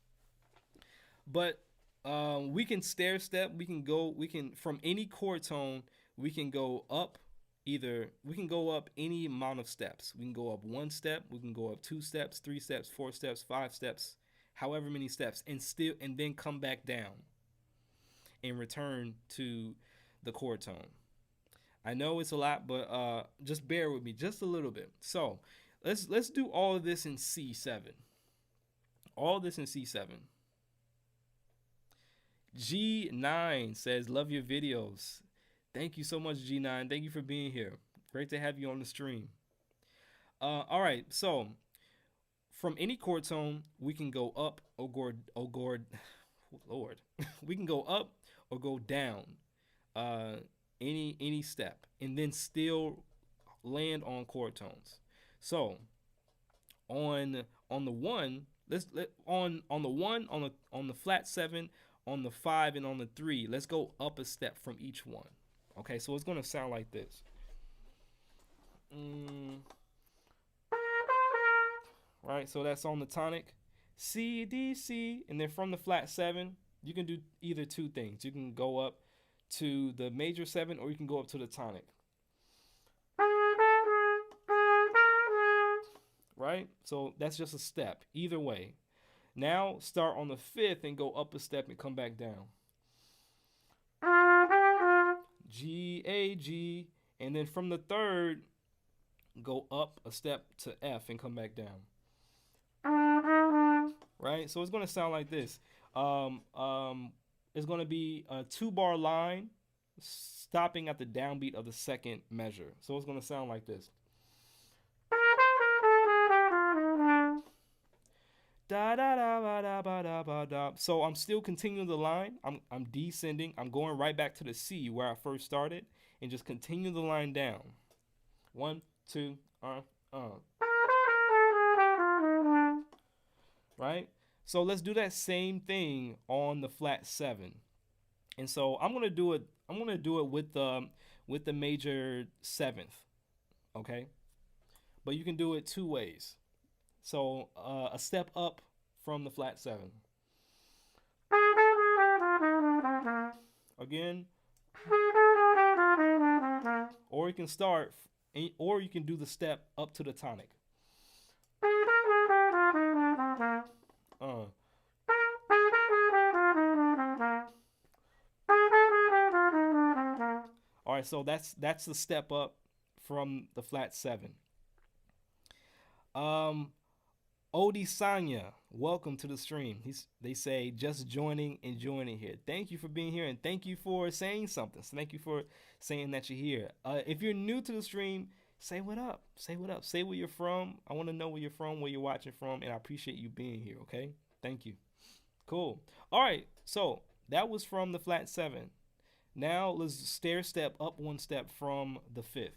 But we can stair-step. We can from any chord tone, we can go up any amount of steps. We can go up 1 step, we can go up 2 steps, 3 steps, 4 steps, 5 steps, however many steps, and then come back down and return to the chord tone. I know it's a lot, but just bear with me just a little bit. So let's do all of this in C7. All this in C7. G9 says, love your videos. Thank you so much, G9. Thank you for being here. Great to have you on the stream. All right, so from any chord tone, we can go up or Lord, we can go up or go down, any step, and then still land on chord tones. So on the one, on the one, on the flat 7, on the 5, and on the 3, let's go up a step from each one. Okay, so it's gonna sound like this. Right, so that's on the tonic, C, D, C, and then from the flat 7, you can do either two things. You can go up to the major 7, or you can go up to the tonic. Right, so that's just a step either way. Now start on the 5th and go up a step and come back down. G, A, G, and then from the 3rd, go up a step to F and come back down. Right, so it's going to sound like this. It's going to be a 2-bar line stopping at the downbeat of the 2nd measure. So it's going to sound like this. Da da da ba da ba da ba da. So I'm still continuing the line. I'm descending. I'm going right back to the C where I first started, and just continue the line down. 1, 2, right? So let's do that same thing on the flat 7. And so I'm gonna do it. I'm gonna do it with the major 7th. Okay, but you can do it two ways. So a step up from the flat 7. Again. Or you can start, or you can do the step up to the tonic. All right, so that's the step up from the flat 7. Odie Sanya, welcome to the stream. They say just joining and joining here. Thank you for being here, and thank you for saying something. So thank you for saying that you're here. If you're new to the stream, say what up. Say what up. Say where you're from. I want to know where you're from, where you're watching from, and I appreciate you being here. Okay, thank you. Cool. All right, so that was from the flat 7. Now let's stair step up one step from the 5th.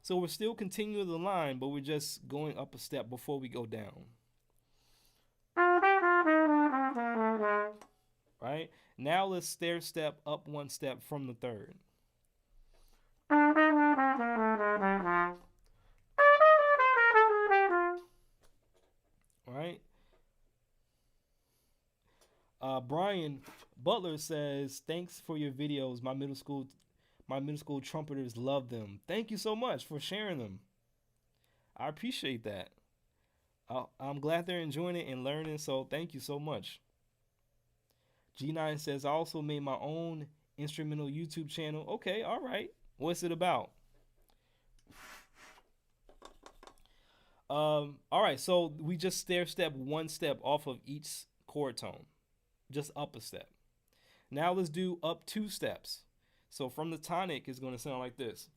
So we're still continuing the line, but we're just going up a step before we go down. Right? Now let's stair step up one step from the 3rd. Right? Brian Butler says, thanks for your videos. My middle school trumpeters love them. Thank you so much for sharing them. I appreciate that. I'm glad they're enjoying it and learning, so thank you so much. G9 says, I also made my own instrumental YouTube channel. Okay, all right. What's it about? All right, so we just stair step one step off of each chord tone. Just up a step. Now let's do up 2 steps. So from the tonic, it's going to sound like this.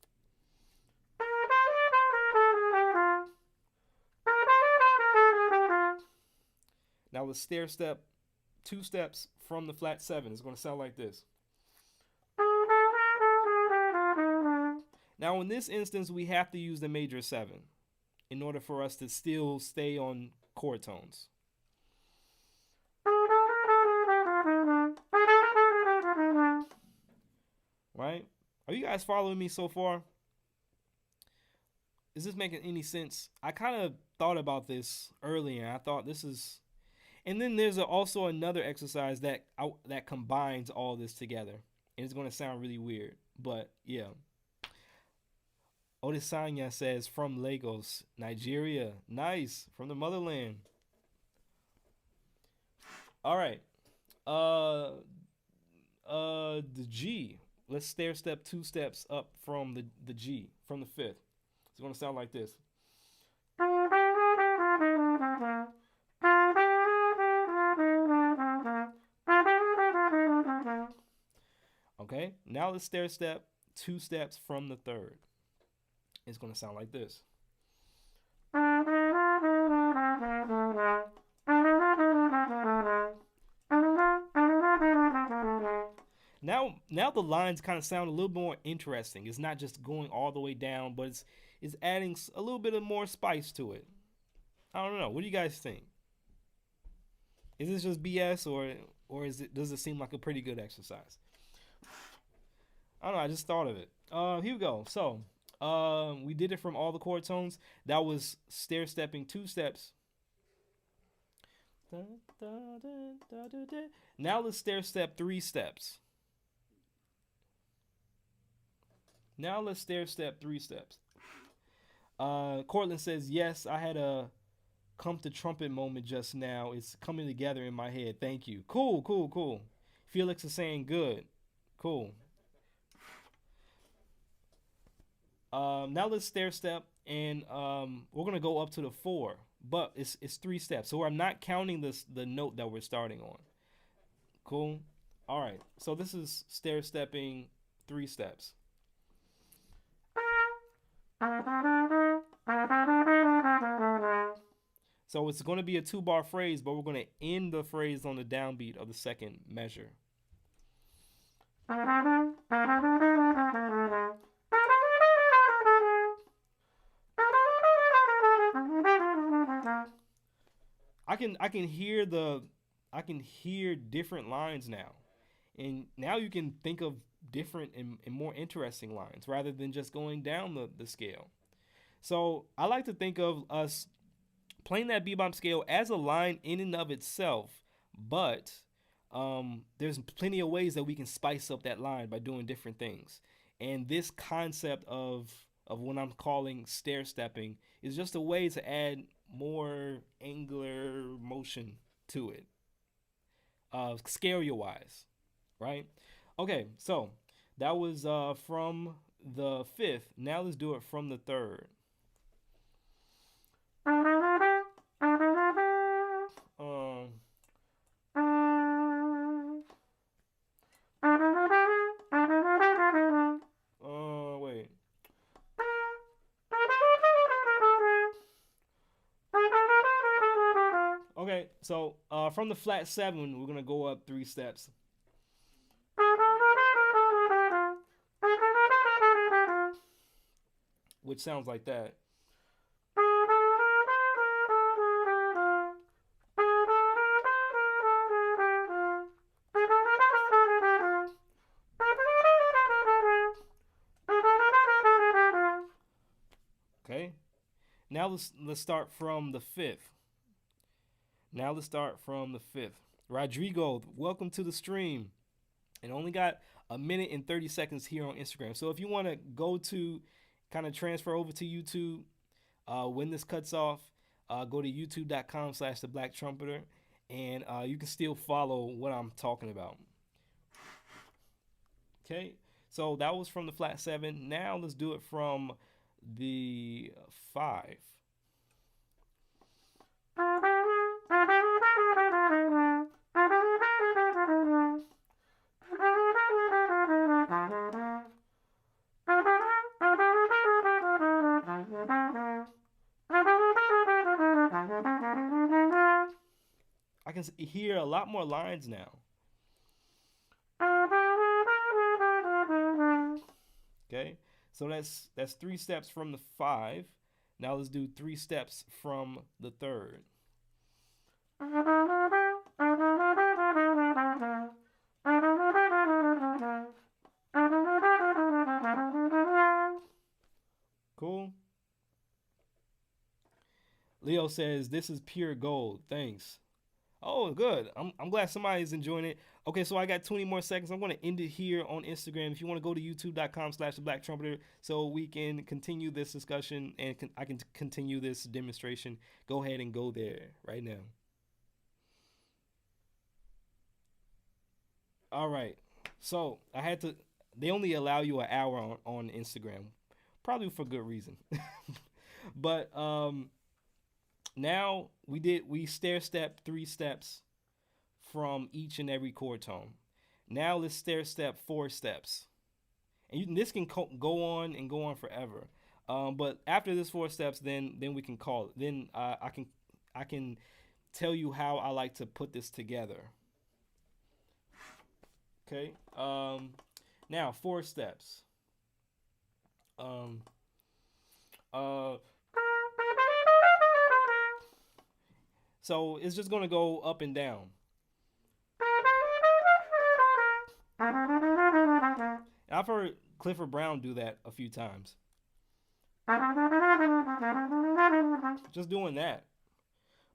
Now let's stair step 2 steps from the flat 7. It's going to sound like this. Now in this instance, we have to use the major 7 in order for us to still stay on chord tones. Right? Are you guys following me so far? Is this making any sense? I kind of thought about this earlier. I thought this is... And then there's also another exercise that combines all this together. And it's going to sound really weird. But, yeah. Odesanya says, from Lagos, Nigeria. Nice. From the motherland. All right. the G. Let's stair step 2 steps up from the G, from the fifth. It's gonna sound like this. Okay, now let's stair step 2 steps from the third. It's gonna sound like this. Now the lines kind of sound a little more interesting. It's not just going all the way down, but it's adding a little bit of more spice to it. I don't know. What do you guys think? Is this just BS or does it seem like a pretty good exercise? I don't know. I just thought of it. Here we go. So we did it from all the chord tones. That was stair stepping 2 steps. Now let's stair step 3 steps. Now let's stair step 3 steps. Cortland says, yes, I had a come to trumpet moment just now. It's coming together in my head. Thank you. Cool. Felix is saying good. Cool. Now let's stair step, and we're gonna go up to the 4, but it's 3 steps, so I'm not counting the note that we're starting on. Cool. All right. So this is stair stepping 3 steps. So it's going to be a 2-bar phrase, but we're going to end the phrase on the downbeat of the second measure. I can hear different lines now, and now you can think of different and more interesting lines rather than just going down the scale. So I like to think of us playing that bebop scale as a line in and of itself, but there's plenty of ways that we can spice up that line by doing different things. And this concept of what I'm calling stair stepping is just a way to add more angular motion to it, scale wise, right? Okay, so that was from the 5th. Now let's do it from the 3rd. Wait. Okay, so from the flat 7, we're gonna go up 3 steps. Which sounds like that. Okay. Now let's start from the 5th. Rodrigo, welcome to the stream. And only got a minute and 30 seconds here on Instagram. So if you want to go to kind of transfer over to YouTube when this cuts off, go to youtube.com/theblacktrumpeter, and you can still follow what I'm talking about. Okay, so that was from the flat 7. Now let's do it from the 5. I can hear a lot more lines now. Okay, so that's 3 steps from the 5. Now let's do 3 steps from the 3rd. Cool. Leo says this is pure gold. Thanks. Oh, good. I'm glad somebody's enjoying it. Okay, so I got 20 more seconds. I'm going to end it here on Instagram. If you want to go to youtube.com/theblacktrumpeter so we can continue this discussion and I can continue this demonstration, go ahead and go there right now. All right. So I had to. They only allow you an hour on Instagram, probably for good reason. But now we stair step 3 steps from each and every chord tone. Now let's stair step 4 steps, and this can go on and go on forever. But after this 4 steps, then we can call it. Then I can tell you how I like to put this together. Okay. Now 4 steps. Um. Uh. So it's just gonna go up and down. I've heard Clifford Brown do that a few times. Just doing that.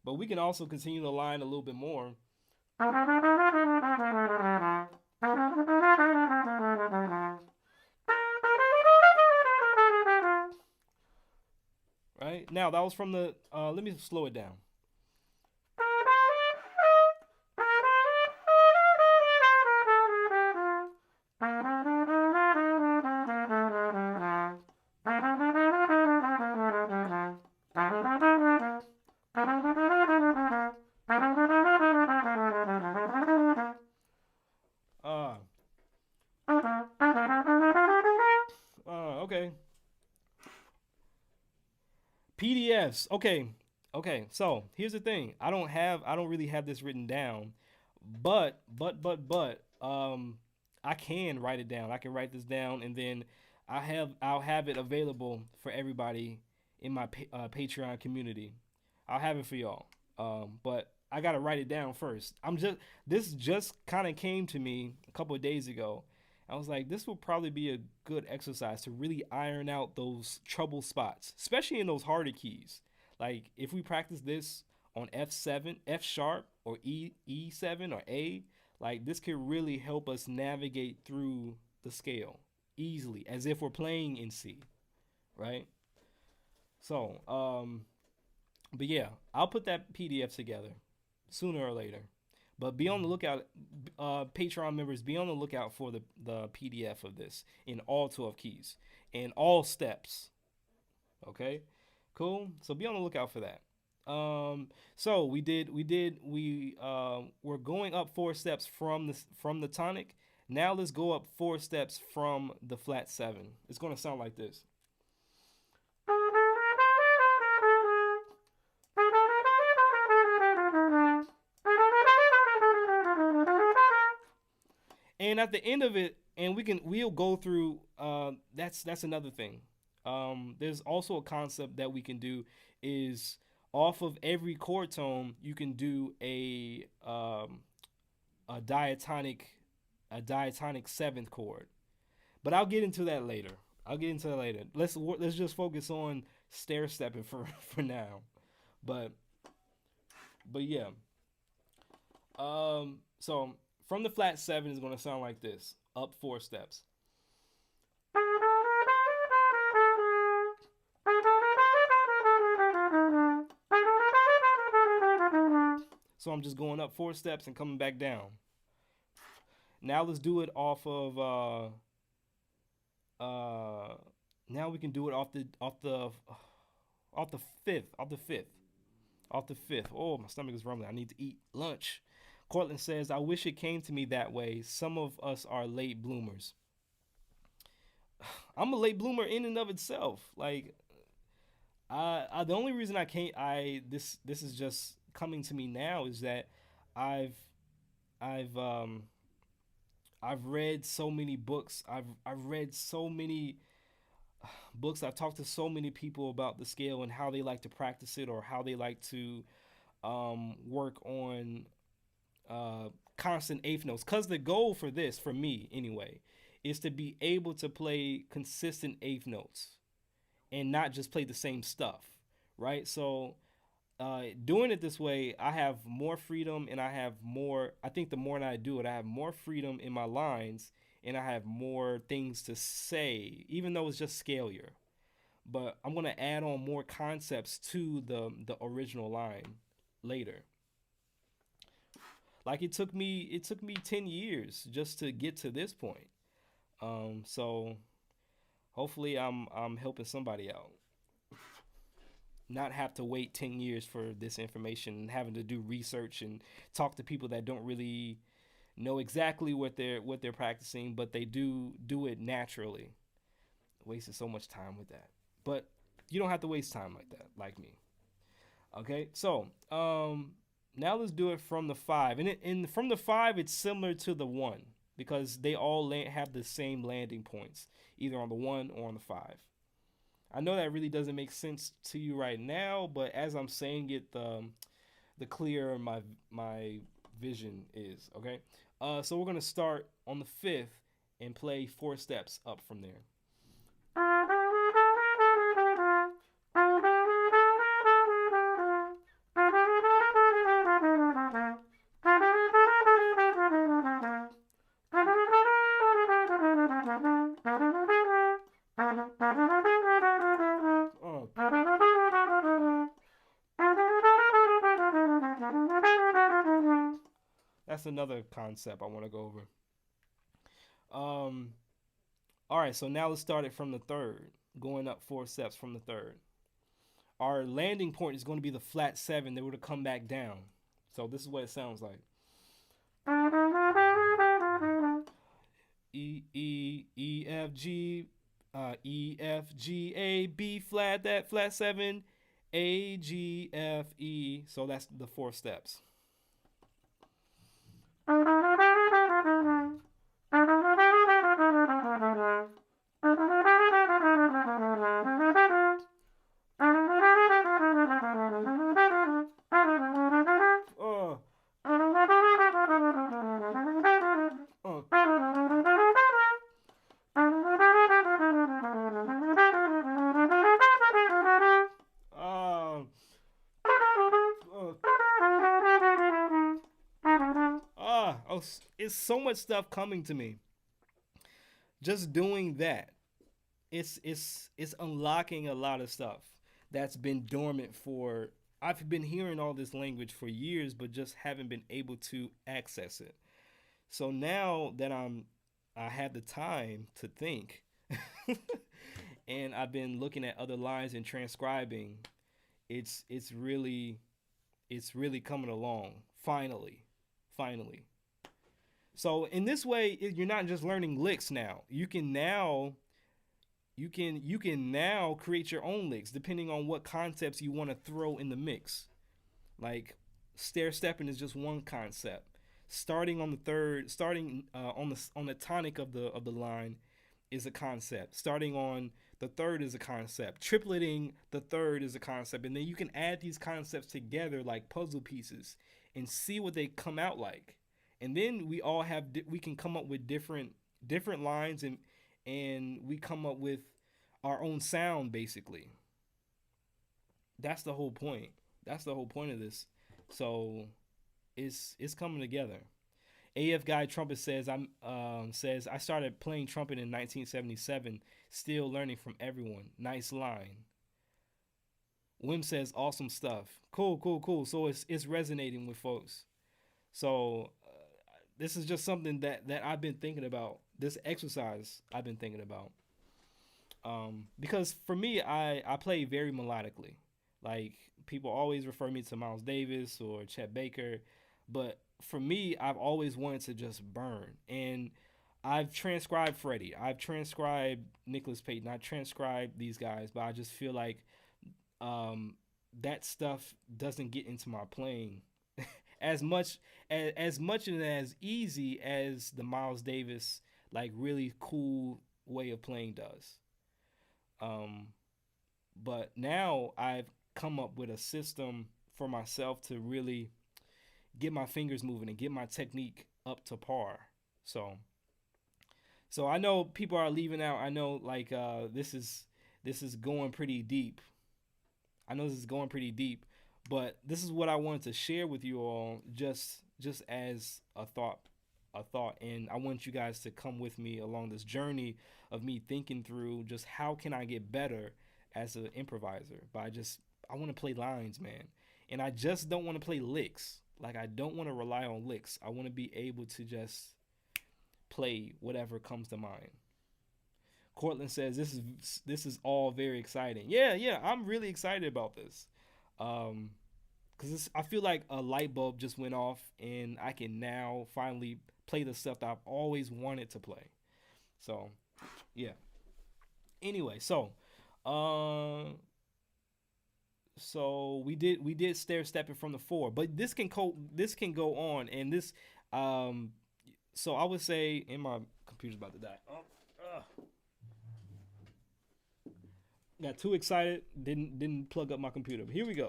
But we can also continue the line a little bit more. Right? Now, that was from the. Let me slow it down. Uh, okay. PDFs. Okay. Okay. So here's the thing. I don't really have this written down, but I can write it down. I can write this down, and then I'll have it available for everybody in my Patreon community. I'll have it for y'all. But I gotta write it down first. This just kind of came to me a couple of days ago. I was like, this will probably be a good exercise to really iron out those trouble spots, especially in those harder keys. Like if we practice this on F7, F sharp, or E7 or A, like this could really help us navigate through the scale easily, as if we're playing in C, right? So, but yeah, I'll put that PDF together sooner or later. But be on the lookout, Patreon members. Be on the lookout for the PDF of this in all 12 keys and all steps. Okay, cool. So be on the lookout for that. So we're going up 4 steps from the tonic. Now let's go up 4 steps from the flat 7. It's gonna sound like this. And at the end of it, and we'll go through. That's another thing. There's also a concept that we can do is off of every chord tone you can do a diatonic a diatonic seventh chord. But I'll get into that later. Let's just focus on stair stepping for now. But yeah. So from the flat 7 is going to sound like this. Up 4 steps. So I'm just going up 4 steps and coming back down. Now let's do it off of now we can do it off the fifth. Oh, my stomach is rumbling. I need to eat lunch. Cortland says, I wish it came to me that way. Some of us are late bloomers. I'm a late bloomer in and of itself. Like, the only reason I can't, this is just coming to me now is that I've, I've, um, I've read so many books. I've read so many books. I've talked to so many people about the scale and how they like to practice it or how they like to work on constant eighth notes. Because the goal for this, for me anyway, is to be able to play consistent eighth notes and not just play the same stuff, right? So doing it this way, I have more freedom and I think the more that I do it, I have more freedom in my lines and I have more things to say, even though it's just scalier. But I'm going to add on more concepts to the original line later. Like it took me 10 years just to get to this point. So hopefully I'm helping somebody out. Not have to wait 10 years for this information and having to do research and talk to people that don't really know exactly what they're practicing, but they do it naturally. Wasted so much time with that. But you don't have to waste time like that, like me. Okay, so now let's do it from the five, and from the five, it's similar to the one because they all have the same landing points, either on the one or on the five. I know that really doesn't make sense to you right now, but as I'm saying it, the clearer my vision is. Okay, so we're gonna start on the fifth and play four steps up from there. That's another concept I want to go over. Um, all right, so now let's start it from the third, going up four steps from the third. Our landing point is going to be the flat seven. They were to come back down. So this is what it sounds like. E F G B flat, that flat seven, A G F E. So that's the four steps. Oh. Um, oh, it's so much stuff coming to me. Just doing that, it's unlocking a lot of stuff that's been dormant for. I've been hearing all this language for years, but just haven't been able to access it. So now that I have the time to think, and I've been looking at other lines and transcribing. It's really coming along. Finally, finally. So in this way, you're not just learning licks now. You can now create your own licks depending on what concepts you want to throw in the mix. Like stair stepping is just one concept. Starting on the tonic of the line is a concept. Starting on the third is a concept. Tripleting the third is a concept, and then you can add these concepts together like puzzle pieces and see what they come out like. And then we can come up with different lines, and we come up with our own sound basically. That's the whole point. That's the whole point of this. So it's coming together. AF Guy Trumpet says I started playing trumpet in 1977, still learning from everyone. Nice line. Wim says awesome stuff. Cool, cool, cool. So it's resonating with folks. So this is just something that I've been thinking about. This exercise I've been thinking about. Because for me, I play very melodically. Like people always refer me to Miles Davis or Chet Baker, but for me, I've always wanted to just burn. And I've transcribed Freddie. I've transcribed Nicholas Payton. I transcribed these guys, but I just feel like that stuff doesn't get into my playing as much and as easy as the Miles Davis like really cool way of playing does. Um, but now I've come up with a system for myself to really get my fingers moving and get my technique up to par. So I know people are leaving out. I know like this is going pretty deep. I know this is going pretty deep, but this is what I wanted to share with you all just as a thought, and I want you guys to come with me along this journey of me thinking through just how can I get better as an improviser. But I want to play lines, man. And I just don't want to play licks. Like I don't want to rely on licks. I want to be able to just play whatever comes to mind. Cortland says this is all very exciting. Yeah, yeah, I'm really excited about this. Because I feel like a light bulb just went off, and I can now finally play the stuff that I've always wanted to play. So, yeah. Anyway, uh, so we did stair stepping from the four, but this can go on, and this, um, so I would say, and my computer's about to die. Oh, got too excited, didn't plug up my computer. But here we go.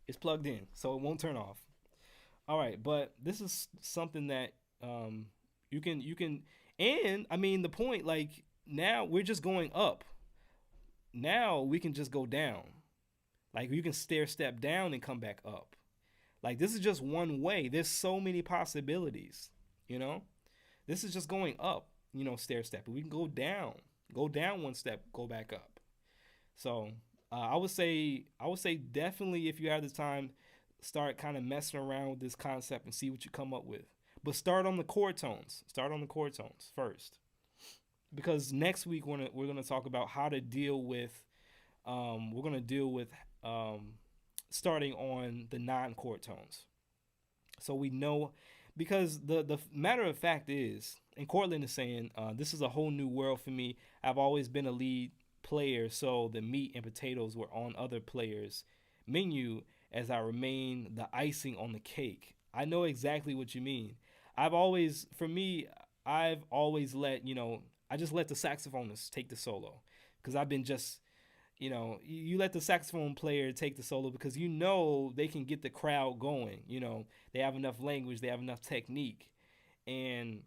It's plugged in, so it won't turn off. All right, but this is something that you can, and I mean the point, like now we're just going up. Now we can just go down. Like you can stair step down and come back up. Like this is just one way. There's so many possibilities. You know, this is just going up. Stair step. We can go down one step, go back up. So I would say definitely if you have the time, start kind of messing around with this concept and see what you come up with. But start on the chord tones. Start on the chord tones first, because next week we're gonna talk about how to deal with. We're gonna deal with um, starting on the non-chord tones, so we know, because the matter of fact is, and Cortland is saying, this is a whole new world for me. I've always been a lead player, so the meat and potatoes were on other players' menu as I remain the icing on the cake. I know exactly what you mean. For me, I've always I just let the saxophonist take the solo, because I've been just, you let the saxophone player take the solo because they can get the crowd going. They have enough language, they have enough technique, and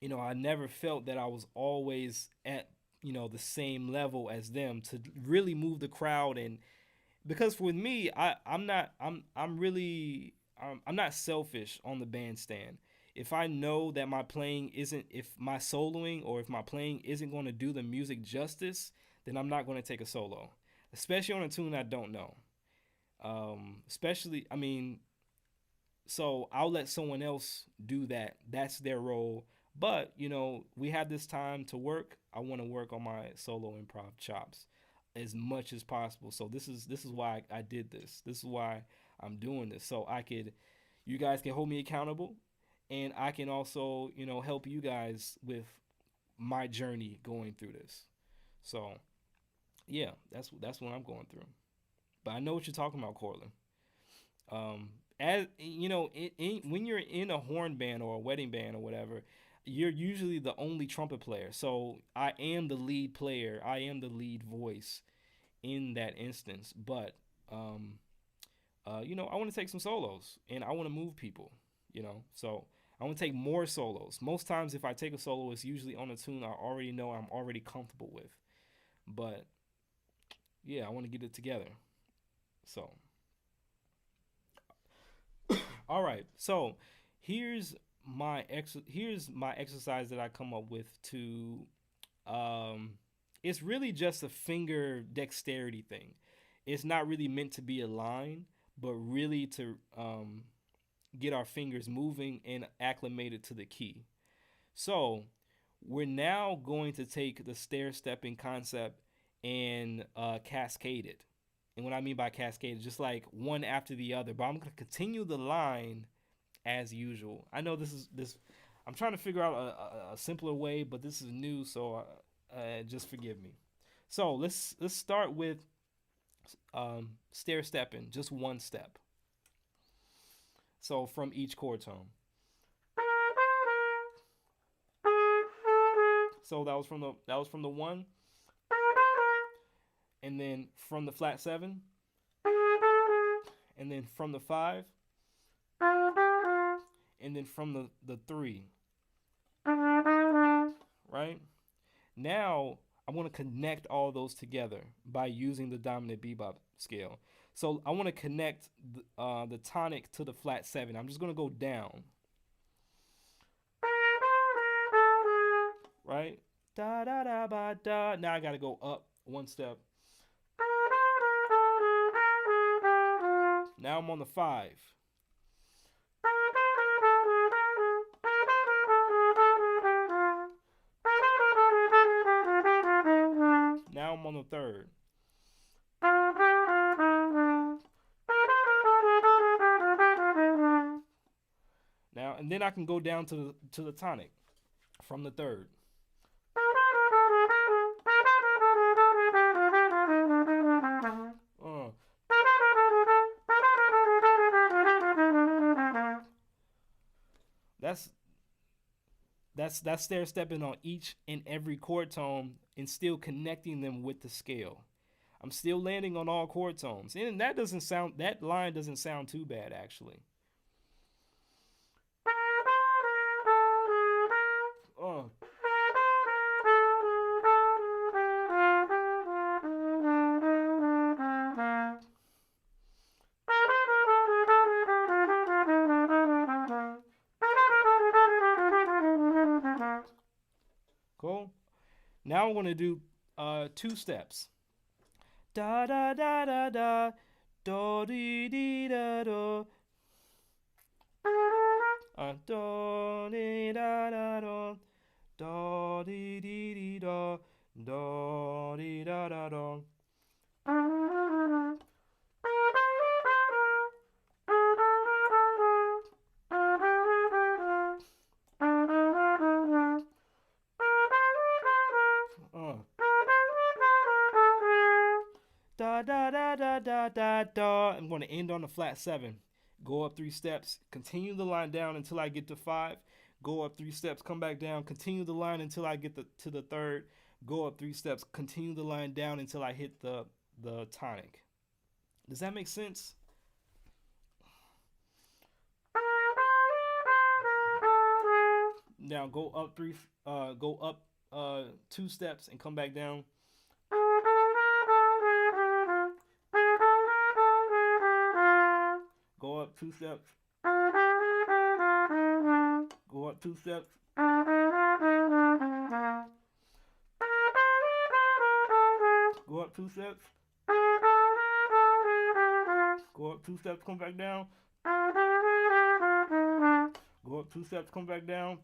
I never felt that I was always at the same level as them to really move the crowd. And because with me, I'm not selfish on the bandstand. If I know that if my soloing or if my playing isn't going to do the music justice, then I'm not going to take a solo, especially on a tune I don't know. Especially, I mean, so I'll let someone else do that. That's their role. But we have this time to work. I want to work on my solo improv chops as much as possible. So this is why I did this. This is why I'm doing this. So you guys can hold me accountable, and I can also help you guys with my journey going through this. So yeah, that's what I'm going through. But I know what you're talking about, Cortland. As when you're in a horn band or a wedding band or whatever, you're usually the only trumpet player. So I am the lead player. I am the lead voice in that instance. But I want to take some solos, and I want to move people. So I want to take more solos. Most times, if I take a solo, it's usually on a tune I already know, I'm already comfortable with. But yeah, I want to get it together. So all right. So here's here's my exercise that I come up with to um it's really just a finger dexterity thing. It's not really meant to be a line, but really to get our fingers moving and acclimated to the key. So we're now going to take the stair stepping concept and cascade it. And what I mean by cascade is just like one after the other. But I'm going to continue the line as usual. I know this. I'm trying to figure out a simpler way, but this is new, so just forgive me. So let's start with stair stepping, just one step. So from each chord tone. So that was from the one, and then from the flat seven, and then from the five, and then from the three. Right? Now I want to connect all those together by using the dominant bebop scale. So I want to connect the tonic to the flat seven. I'm just going to go down. Right? Da da da ba da. Now I got to go up one step. Now I'm on the five. on the third. Now, and then I can go down to the tonic from the third. Uh. That's that's stair stepping on each and every chord tone and still connecting them with the scale. I'm still landing on all chord tones, and that line doesn't sound too bad actually. Uh. Cool. Now I'm gonna do two steps. Da da da da da, do dee dee da do. Do dee da da do, do dee dee dee do, do dee da da do. Da da da da da da da. I'm going to end on the flat 7. Go up 3 steps, continue the line down until I get to 5. Go up 3 steps, come back down, continue the line until I get to the third. Go up 3 steps, continue the line down until I hit the tonic. Does that make sense? Now go up 2 steps and come back down. Go up 2 steps. Go up 2 steps. Go up 2 steps. Go up 2 steps, come back down. Go up 2 steps, come back down.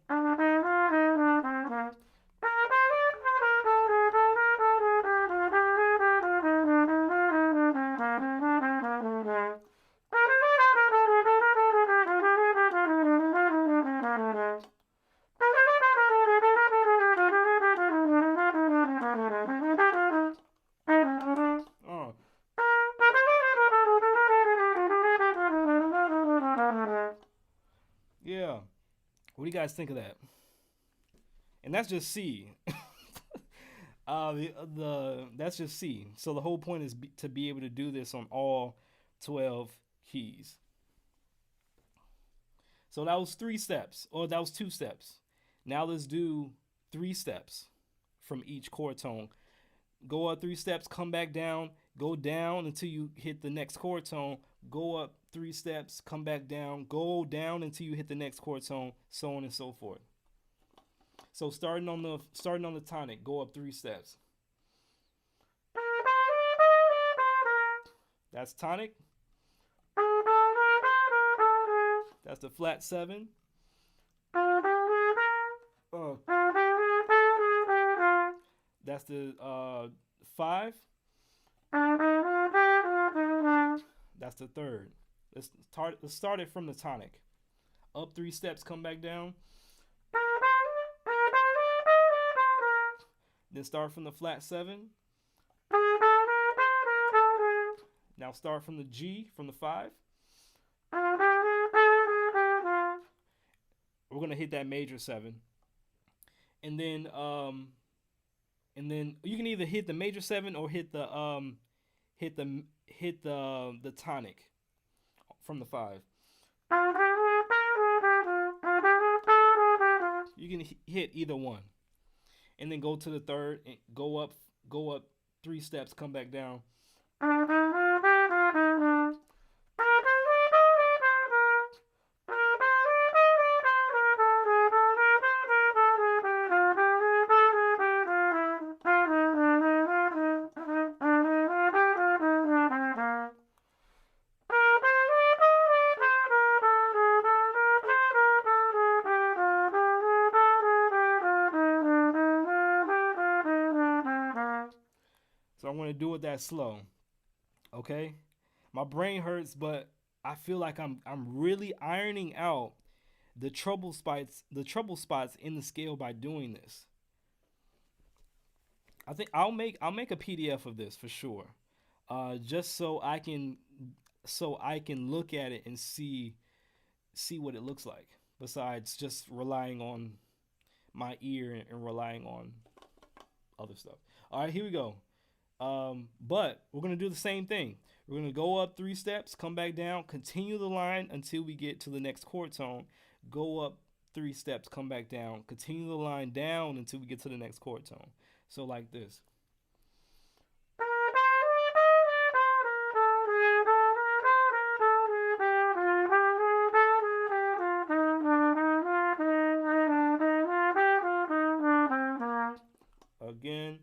Yeah. What do you guys think of that? And that's just C. That's just C. So the whole point is to be able to do this on all 12 keys. So that was 3 steps, or that was 2 steps. Now let's do 3 steps from each chord tone. Go up 3 steps, come back down, go down until you hit the next chord tone. Go up 3 steps, come back down, go down until you hit the next chord tone, so on and so forth. So starting on the tonic, go up 3 steps. That's tonic. That's the flat 7. That's the 5. That's the third. Let's start it from the tonic. Up 3 steps, come back down. Then start from the flat 7. Now start from the G, from the 5. We're gonna hit that major 7, and then you can either hit the major 7 or hit the tonic from the 5. You can hit either one, and then go to the third and go up 3 steps, come back down. So I'm gonna do it that slow. Okay. My brain hurts, but I feel like I'm really ironing out the trouble spots in the scale by doing this. I think I'll make a PDF of this for sure. Just so I can look at it and see what it looks like. Besides just relying on my ear and relying on other stuff. All right, here we go. But we're gonna do the same thing. We're gonna go up 3 steps, come back down, continue the line until we get to the next chord tone. Go up 3 steps, come back down, continue the line down until we get to the next chord tone. So like this. Again.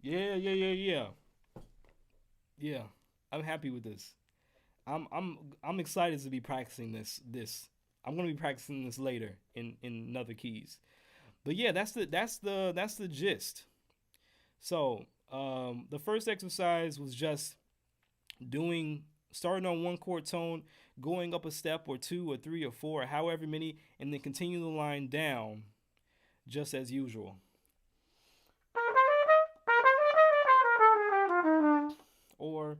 Yeah, yeah, yeah, yeah. Yeah. I'm happy with this. I'm excited to be practicing this. I'm gonna be practicing this later in other keys. But yeah, that's the gist. So the first exercise was just doing starting on one chord tone, going up a step or two or three or four, or however many, and then continue the line down just as usual. Or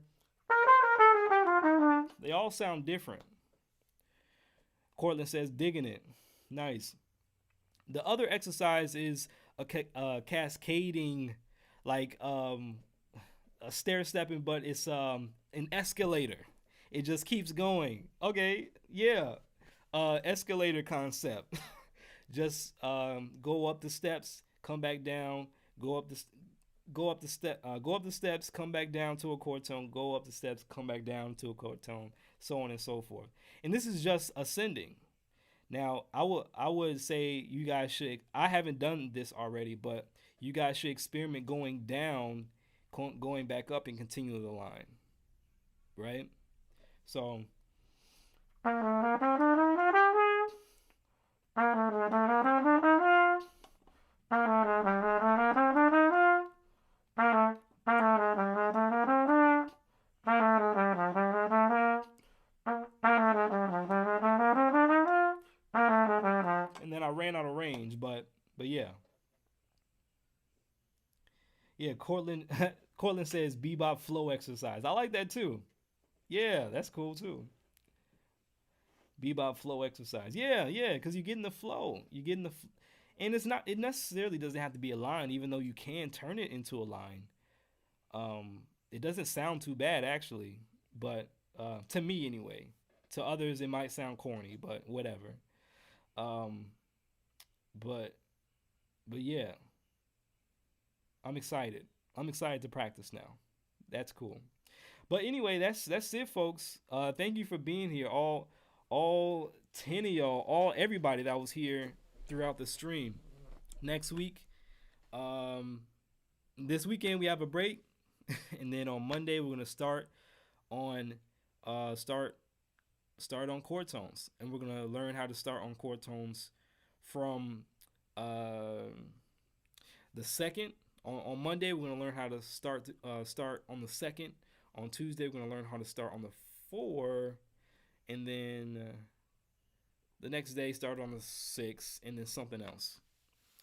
they all sound different. Cortland says digging it. Nice. The other exercise is a cascading, like a stair stepping, but it's an escalator. It just keeps going. Okay, yeah. Escalator concept. Just go up the steps, come back down, go up the go up the steps, come back down to a chord tone, go up the steps, come back down to a chord tone, so on and so forth. And this is just ascending. Now, I would say you guys should. I haven't done this already, but you guys should experiment going down, going back up, and continue the line. Right. So and then I ran out of range, but yeah, yeah. Cortland Cortland says bebop flow exercise. I like that too. Yeah, that's cool too. Bebop flow exercise. Yeah, yeah, because you get in the flow. You get in the, and it's not. It necessarily doesn't have to be a line, even though you can turn it into a line. It doesn't sound too bad actually, but to me anyway. To others, it might sound corny, but whatever. Um, but but yeah, I'm excited. I'm excited to practice now. That's cool. But anyway, that's it, folks. Thank you for being here. All 10 of y'all, all everybody that was here throughout the stream. Next week, um, this weekend we have a break, and then on Monday we're gonna on uh start start on chord tones, and we're gonna learn how to start on chord tones from uh, the second. On Monday we're gonna learn how to start on the second. On Tuesday we're gonna learn how to start on the four, and then the next day start on the six, and then something else.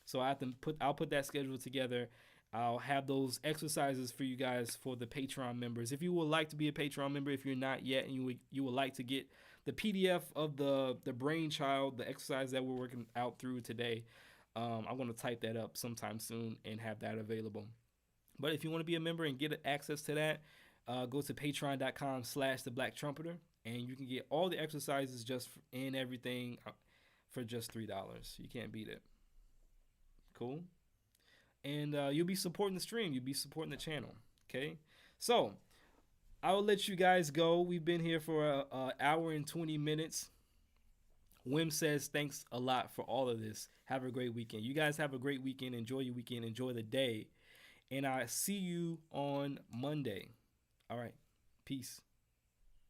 So I'll put that schedule together. I'll have those exercises for you guys for the Patreon members. If you would like to be a Patreon member, if you're not yet, and you would like to get the PDF of the brainchild, the exercise that we're working out through today, I'm going to type that up sometime soon and have that available. But if you want to be a member and get access to that, go to patreon.com/the Black Trumpeter, and you can get all the exercises and everything for just $3. You can't beat it. Cool. And you'll be supporting the stream. You'll be supporting the channel. Okay. So I'll let you guys go. We've been here for a hour and 20 minutes. Wim says thanks a lot for all of this. Have a great weekend. You guys have a great weekend. Enjoy your weekend. Enjoy the day. And I see you on Monday. All right. Peace.